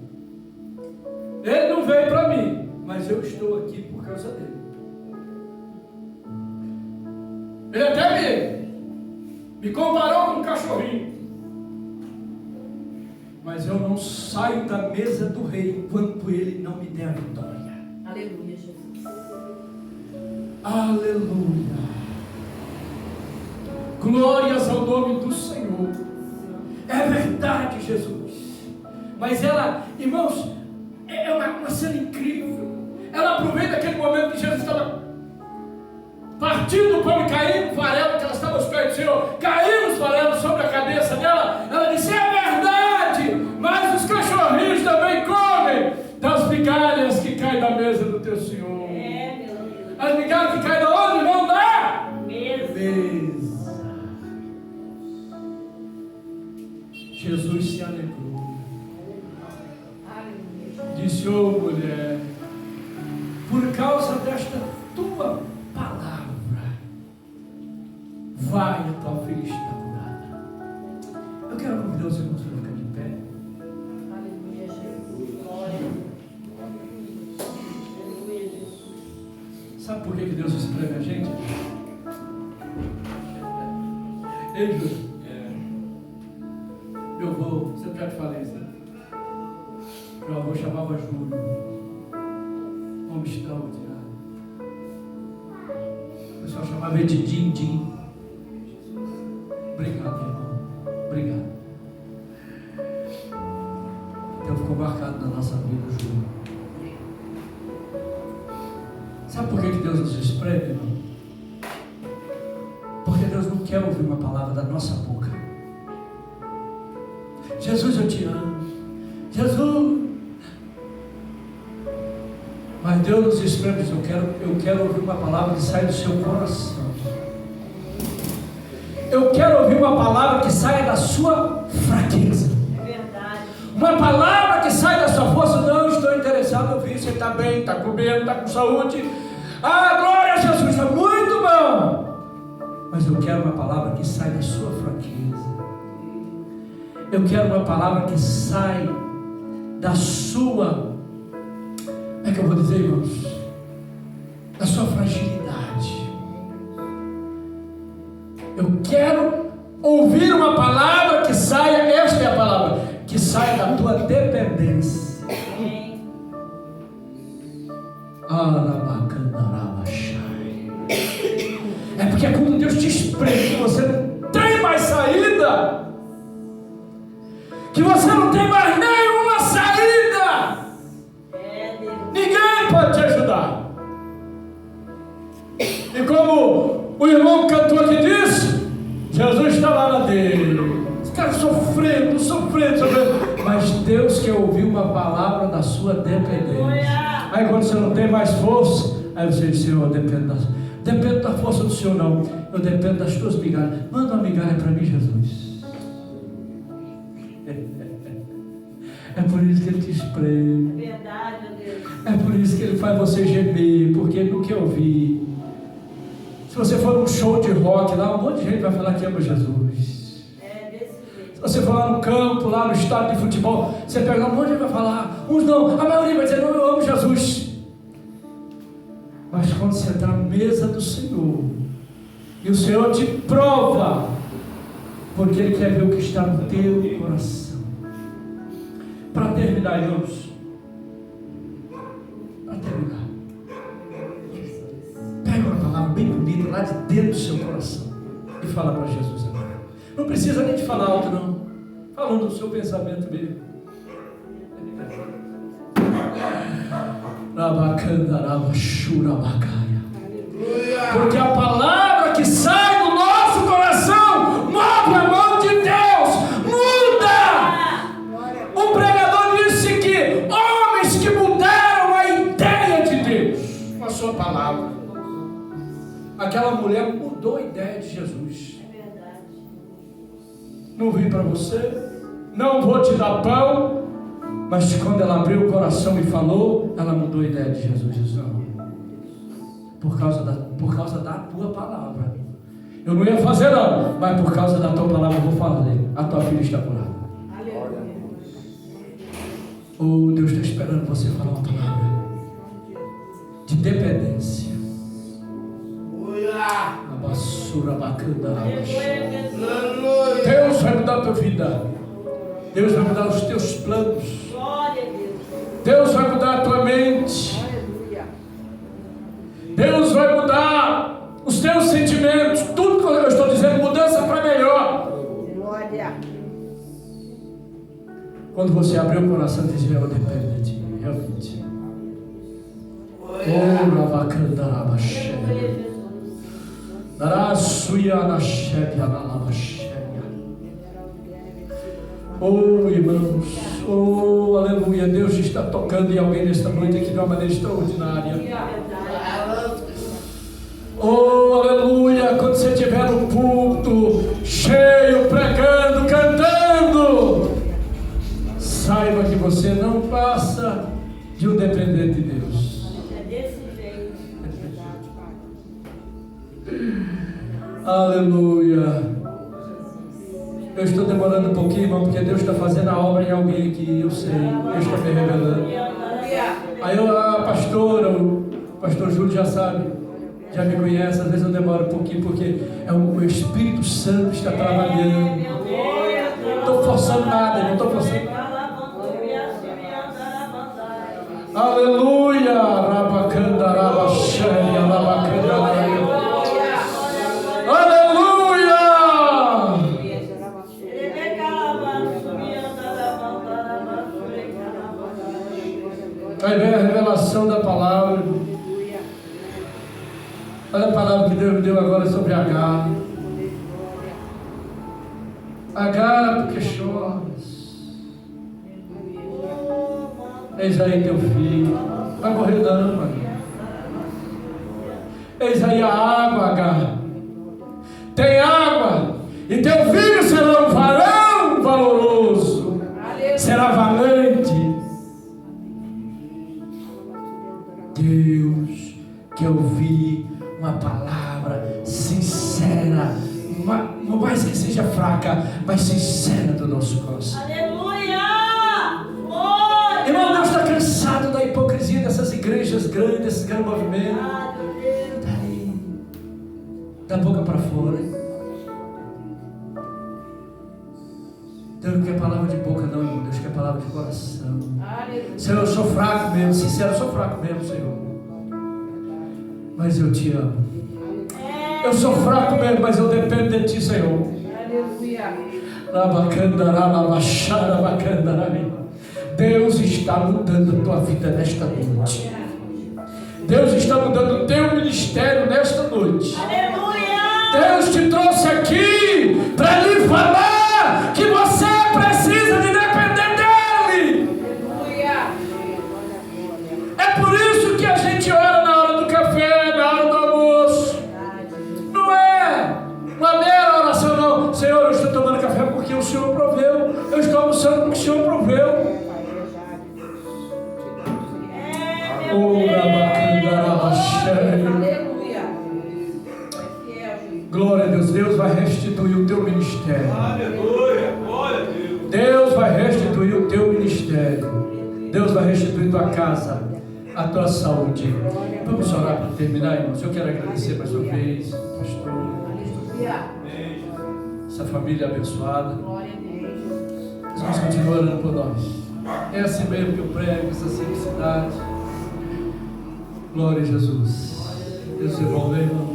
Ele não veio para mim, mas eu estou aqui por causa dele. Ele até me comparou com um cachorrinho. Mas eu não saio da mesa do rei enquanto ele não me der a vitória. Aleluia, Jesus. Aleluia. Glórias ao nome do Senhor. É verdade, Jesus. Mas ela, irmãos, é uma cena incrível. Ela aproveita aquele momento que Jesus estava partindo o pão e caindo no farelo, que ela estava aos pés do Senhor, caindo os farelos sobre a cabeça dela. Ela disse, é verdade, mas os cachorrinhos também comem das migalhas que caem da mesa do teu Senhor. É, meu Deus. As migalhas que caem da onde? Não dá? Mesa. Jesus se alegrou. Disse, ô mulher, por causa desta tua palavra, vai, a tua filha está curada. Eu quero convidar os irmãos para ficar de pé. Aleluia, Jesus. Glória. Aleluia, Jesus. Sabe por que Deus espreme a gente? Ei, Júlio, meu avô, sempre já te falei isso, né? Meu avô chamava Júlio, homem extraordinário. O pessoal chamava ele de Din. Obrigado, irmão. Obrigado. Então ficou marcado na nossa vida, Júlio. Sabe por que Deus nos espreme, irmão? Porque Deus não quer ouvir uma palavra da nossa boca. Jesus, eu te amo. Jesus. Mas Deus nos espreme, eu quero ouvir uma palavra que sai do seu coração. Eu quero ouvir uma palavra que saia da sua fraqueza. É verdade. Uma palavra que sai da sua força. Não estou interessado em ouvir. Você está bem, está comendo, está com saúde. Ah, glória a Jesus, está muito bom. Mas eu quero uma palavra que sai da sua fraqueza. Eu quero uma palavra que sai da sua, como é que eu vou dizer, irmãos? Da sua fragilidade. Eu quero ouvir uma palavra que saia, esta é a palavra, que saia da tua dependência. É porque quando Deus te espreme, você não tem mais saída, que você não tem mais nenhuma saída. Ninguém pode te ajudar. E como o irmão cantor aqui disse, Jesus está lá na dele. Os caras sofrendo. Mas Deus quer ouvir uma palavra da sua dependência. Aí quando você não tem mais força, aí você diz, Senhor, dependo da força do Senhor não. Eu dependo das tuas migalhas. Manda uma migalha para mim, Jesus. É por isso que Ele te espreme. Verdade, ó Deus. É por isso que Ele faz você gemer, porque Ele não quer ouvir. Se você for num show de rock lá, um monte de gente vai falar que ama Jesus. É desse jeito. Se você for lá no campo, lá no estádio de futebol, você pega um monte de gente vai falar, uns não, a maioria vai dizer, não, eu amo Jesus. Mas quando você está na mesa do Senhor, e o Senhor te prova, porque Ele quer ver o que está no teu coração. Para terminar, irmãos, para terminar, pega uma palavra bem bonita lá de dentro do seu coração e fala para Jesus agora. Não precisa nem de falar alto, não. Falando do seu pensamento mesmo. Porque a palavra que sai do nosso coração move a mão de Deus, muda. O pregador disse que homens que mudaram a ideia de Deus com a sua palavra. Aquela mulher mudou a ideia de Jesus. Não vim para você, não vou te dar pão. Mas quando ela abriu o coração e falou, ela mudou a ideia de Jesus. Disse, não, por causa da tua palavra. Eu não ia fazer não, mas por causa da tua palavra eu vou fazer. A tua filha está curada. Oh, Deus está esperando você falar uma palavra de dependência. A basura bacana. Deus vai mudar a tua vida. Deus vai mudar os teus planos. Deus vai mudar a tua mente. Deus vai mudar os teus sentimentos. Tudo que eu estou dizendo, mudança para melhor. Quando você abrir o coração e dizer, eu dependo de ti, realmente. Oh, Ravakandarabaxé. Oh, irmãos, oh, aleluia, Deus está tocando em alguém nesta noite aqui de uma maneira extraordinária. Oh, aleluia, quando você estiver no púlpito, cheio, pregando, cantando, saiba que você não passa de um dependente de Deus. É desse jeito. Aleluia. Eu estou demorando um pouquinho, irmão, porque Deus está fazendo a obra em alguém aqui, eu sei. Deus está me revelando. Aí o pastor Júlio já sabe, já me conhece, às vezes eu demoro um pouquinho, porque o Espírito Santo está trabalhando. Não estou forçando nada, não estou forçando nada. Aleluia! Rabacanda, rabaxéria, rabacanda, aleluia! Aí vem a revelação da palavra. Olha a palavra que Deus me deu agora sobre Agar. Agar, porque choras? Eis aí teu filho. Vai morrer não, mano. Eis aí a água, Agar. Tem água. E teu filho será um varão valoroso. Será valente. Deus quer ouvir uma palavra sincera, não mais que seja fraca, mas sincera do nosso coração. Aleluia! Irmão, Deus está cansado da hipocrisia dessas igrejas grandes, desses grandes movimentos. Daí, da boca para fora. Deus não quer palavra de boca não, irmão. Deus quer palavra de coração. Senhor, eu sou fraco mesmo, sincero, eu sou fraco mesmo, Senhor. Mas eu te amo. Eu sou fraco mesmo, mas eu dependo de ti, Senhor. Deus está mudando a tua vida nesta noite. Deus está mudando o teu ministério nesta noite. Deus te trouxe aqui para lhe falar que você precisa de depender dele. É por isso que a gente ora na hora do café, na hora do almoço. Não é uma mera oração não. Senhor, eu estou tomando café porque o Senhor proveu. Eu estou almoçando porque o Senhor proveu. Deus vai restituir tua casa, a tua saúde. Vamos orar para terminar, irmãos. Eu quero agradecer mais uma vez, pastor, essa família abençoada. Vamos continuar orando por nós. É assim mesmo que eu prego, essa simplicidade. Glória a Jesus. Deus é bom, meu irmão.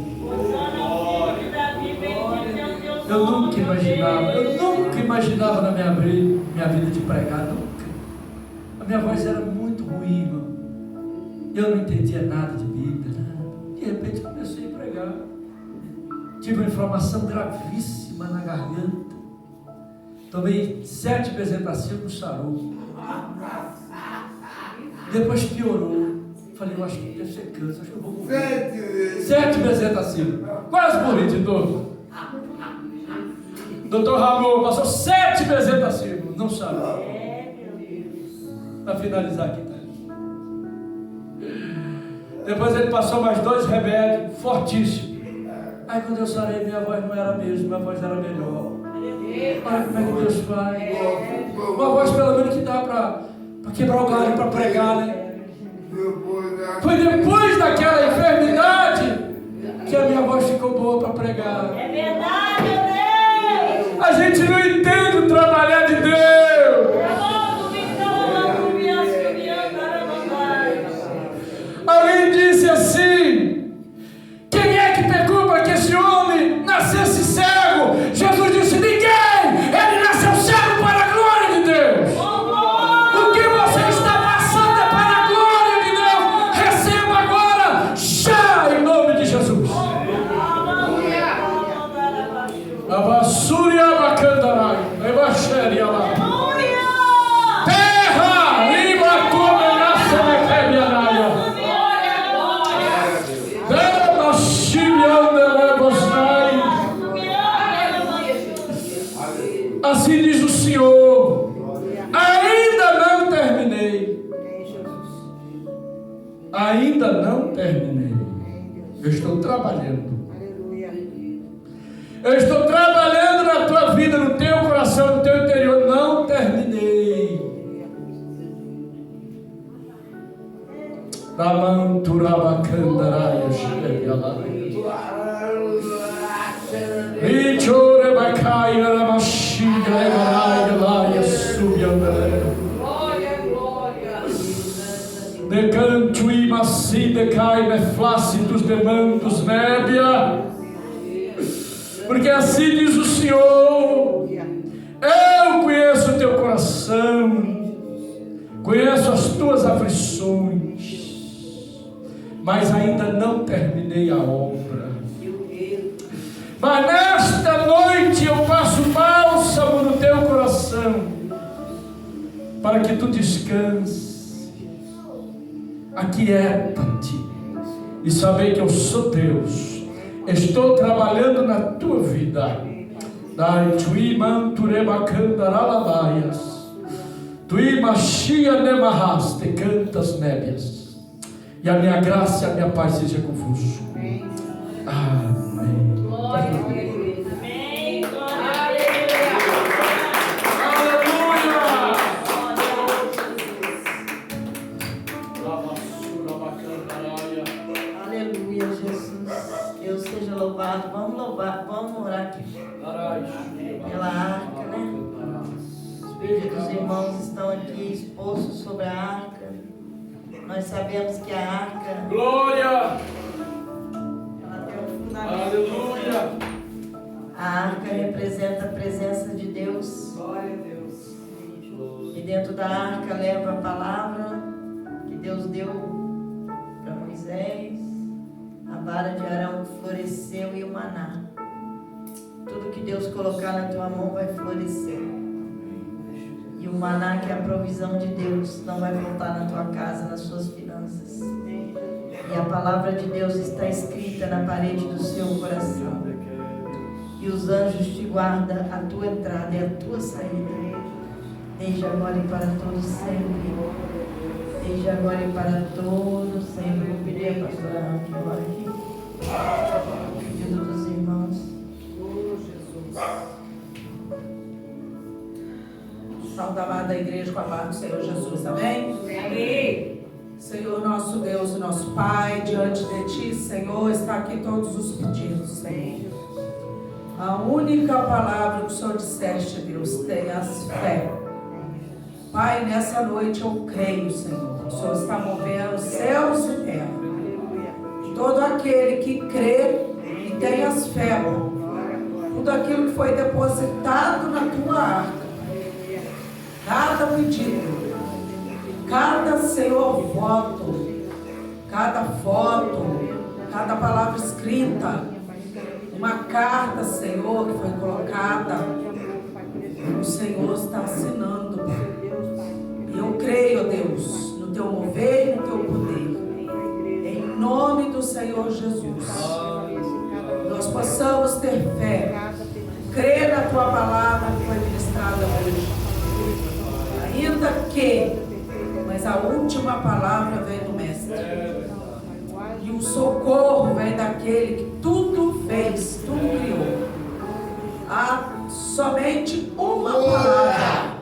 Eu nunca imaginava na minha vida de pregar, nunca. A minha voz era muito ruim, irmão. Eu não entendia nada de Bíblia, nada. De repente comecei a pregar. Tive uma inflamação gravíssima na garganta. Tomei 7 bezetacil, sarou. Depois piorou. Falei, eu acho que deve ser câncer, acho que eu vou morrer. 7 bezetacil. Quase morri de dor. Doutor Ramon passou 7 bezetacil, não sarou. Para finalizar aqui, tá? Depois ele passou mais 2 remédios fortíssimos. Aí quando eu sarei, minha voz não era a mesma, minha voz era melhor. Olha como é que Deus faz. Uma voz pelo menos que dá para quebrar o galho, para pregar, né? Foi depois daquela enfermidade que a minha voz ficou boa para pregar. É verdade, Deus! A gente não entende o trabalhar de Deus. Alguém disse assim: quem é que pecou para que esse homem nascesse cego? Jesus disse: ninguém! Ele nasceu cego para a glória de Deus. O que você está passando é para a glória de Deus. Receba agora, já, em nome de Jesus. A vassoura e a bacandarai, a baixaria e a lá. Terra, riba, come, nasce, mequebianaia. Dema, chibianda, lebosnai. Assim diz o Senhor: ainda não terminei. Ainda não terminei. Eu estou trabalhando. Eu estou trabalhando na tua vida, no teu coração, no teu interior. Não terminei. Damanturabacandaraia, xeregalai. Richorebacaia, ramaxiga, levarai, laia, subiandaré. Decantui, maci, decai, meflácidos, demandos, nébia. Porque assim diz o Senhor: eu conheço o teu coração, conheço as tuas aflições, mas ainda não terminei a obra. Mas nesta noite eu passo bálsamo no teu coração, para que tu descanse, aquieta-te e saber que eu sou Deus. Estou trabalhando na tua vida. Dai tui manturebacandaralabaias. Tui machia nemarras, te cantas nébias. E a minha graça e a minha paz seja convosco. Amém. Glória a Deus. Amém. Glória a Deus. Aleluia, Jesus. Deus seja louvado. Vamos louvar, vamos orar aqui pela arca, né? Os filhos dos irmãos estão aqui expostos sobre a arca. Nós sabemos que a arca, Glória! ela tem um fundamento. Aleluia! A arca representa a presença de Deus. Glória a Deus. E dentro da arca leva a palavra que Deus deu para Moisés, a vara de Arão que floresceu e o maná. Tudo que Deus colocar na tua mão vai florescer. E o maná, que é a provisão de Deus, não vai voltar na tua casa, nas suas finanças. E a palavra de Deus está escrita na parede do seu coração. E os anjos te guardam a tua entrada e a tua saída, desde agora e para todo sempre. Desde agora e para todo sempre. Eu vou pedir a pastora Ana que ora aqui. Pedido dos irmãos. Saúde a amada igreja com a paz do Senhor Jesus, amém? Amém. Senhor, nosso Deus e nosso Pai, diante de Ti, Senhor, está aqui todos os pedidos, Senhor. A única palavra que o Senhor disseste, Deus, tenhas fé. Pai, nessa noite eu creio, Senhor, o Senhor está movendo céus e terra. Todo aquele que crê e tenhas fé, tudo aquilo que foi depositado na tua arca, cada pedido, cada, Senhor, voto, cada foto, cada palavra escrita, uma carta, Senhor, que foi colocada, o Senhor está assinando. E eu creio, Deus, no teu mover e no teu poder. Em nome do Senhor Jesus, nós possamos ter fé, crer na tua palavra que foi ministrada hoje. Ainda que, mas a última palavra vem do Mestre. E o socorro vem daquele que tudo fez, tudo criou. Há somente uma palavra.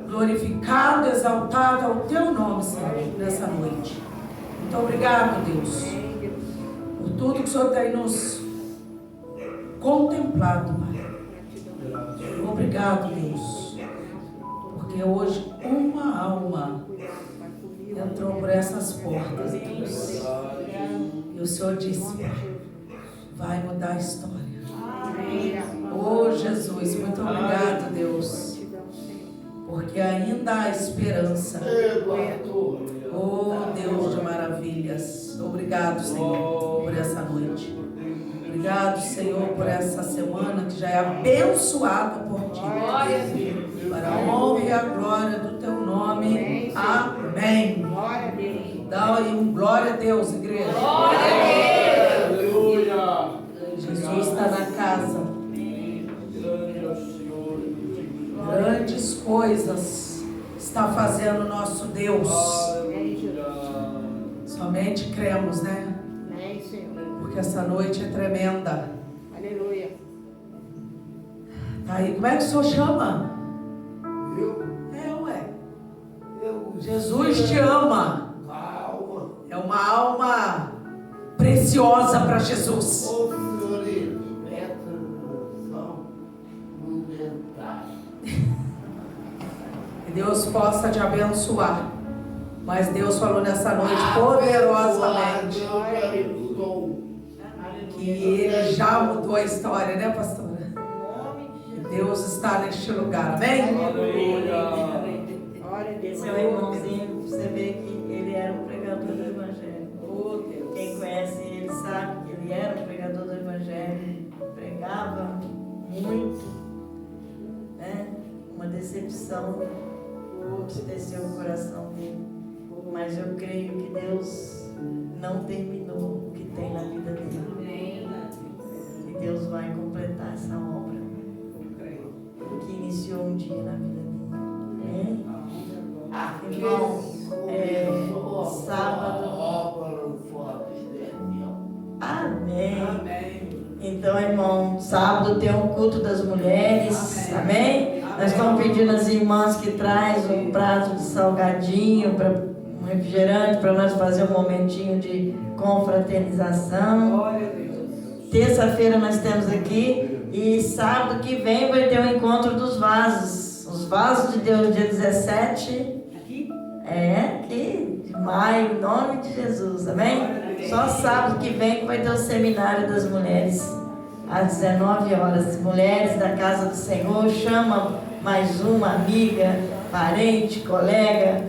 Glorificado, exaltado ao teu nome, Senhor, nessa noite. Muito obrigado, Deus, por tudo que o Senhor tem nos contemplado, Pai. Obrigado, Deus, porque hoje uma alma entrou por essas portas, Deus. E o Senhor disse, Pai, vai mudar a história. Oh, Jesus, muito obrigado, Deus, porque ainda há esperança. Oh, Deus de maravilhas, obrigado, Senhor, por essa noite. Obrigado, Senhor, por essa semana que já é abençoada por Ti. Para a honra e a glória do Teu nome. Amém. Dá aí um glória a Deus, igreja. Jesus está na casa. Grandes coisas está fazendo o nosso Deus. Somente cremos, né? Porque essa noite é tremenda. Aleluia. Tá aí, como é que o senhor chama? Eu? Ué. Eu? Jesus te ama. Alma. É uma alma preciosa para Jesus. Ô, senhorita, essa noção movimentada. Que Deus possa te abençoar. Mas Deus falou nessa noite poderosamente que Ele já mudou a história, né, pastora? Deus está neste lugar, amém? Esse é o irmãozinho, você vê que ele era um pregador do Evangelho. Oh, Deus. Quem conhece ele sabe que ele era um pregador do Evangelho, pregava muito, né? Uma decepção que desceu o coração dele. Mas eu creio que Deus não terminou o que tem na vida dele. E Deus vai completar essa obra que iniciou um dia na vida dele. Irmão, sábado. Amém. Então, irmão, sábado tem um culto das mulheres. Amém? Nós estamos pedindo às irmãs que trazem um prato de salgadinho, um refrigerante, para nós fazer um momentinho de confraternização. Terça-feira nós temos aqui. E sábado que vem vai ter o encontro dos vasos. Os vasos de Deus, dia 17. Aqui, de maio, em nome de Jesus, amém? Só sábado que vem que vai ter o seminário das mulheres, às 19 horas. Mulheres da casa do Senhor, chama mais uma amiga, parente, colega,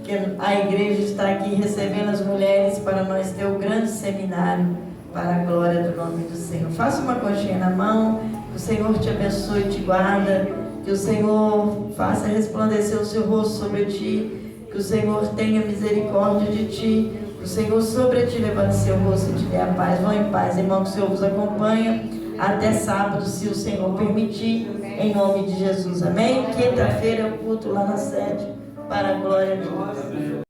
que a igreja está aqui recebendo as mulheres para nós ter o grande seminário para a glória do nome do Senhor. Faça uma conchinha na mão, que o Senhor te abençoe e te guarda, que o Senhor faça resplandecer o seu rosto sobre ti, que o Senhor tenha misericórdia de ti, que o Senhor sobre ti levante seu rosto e te dê a paz. Vão em paz, irmão, que o Senhor vos acompanha até sábado, se o Senhor permitir, em nome de Jesus, amém? Quinta-feira, culto lá na sede, para a glória de Deus.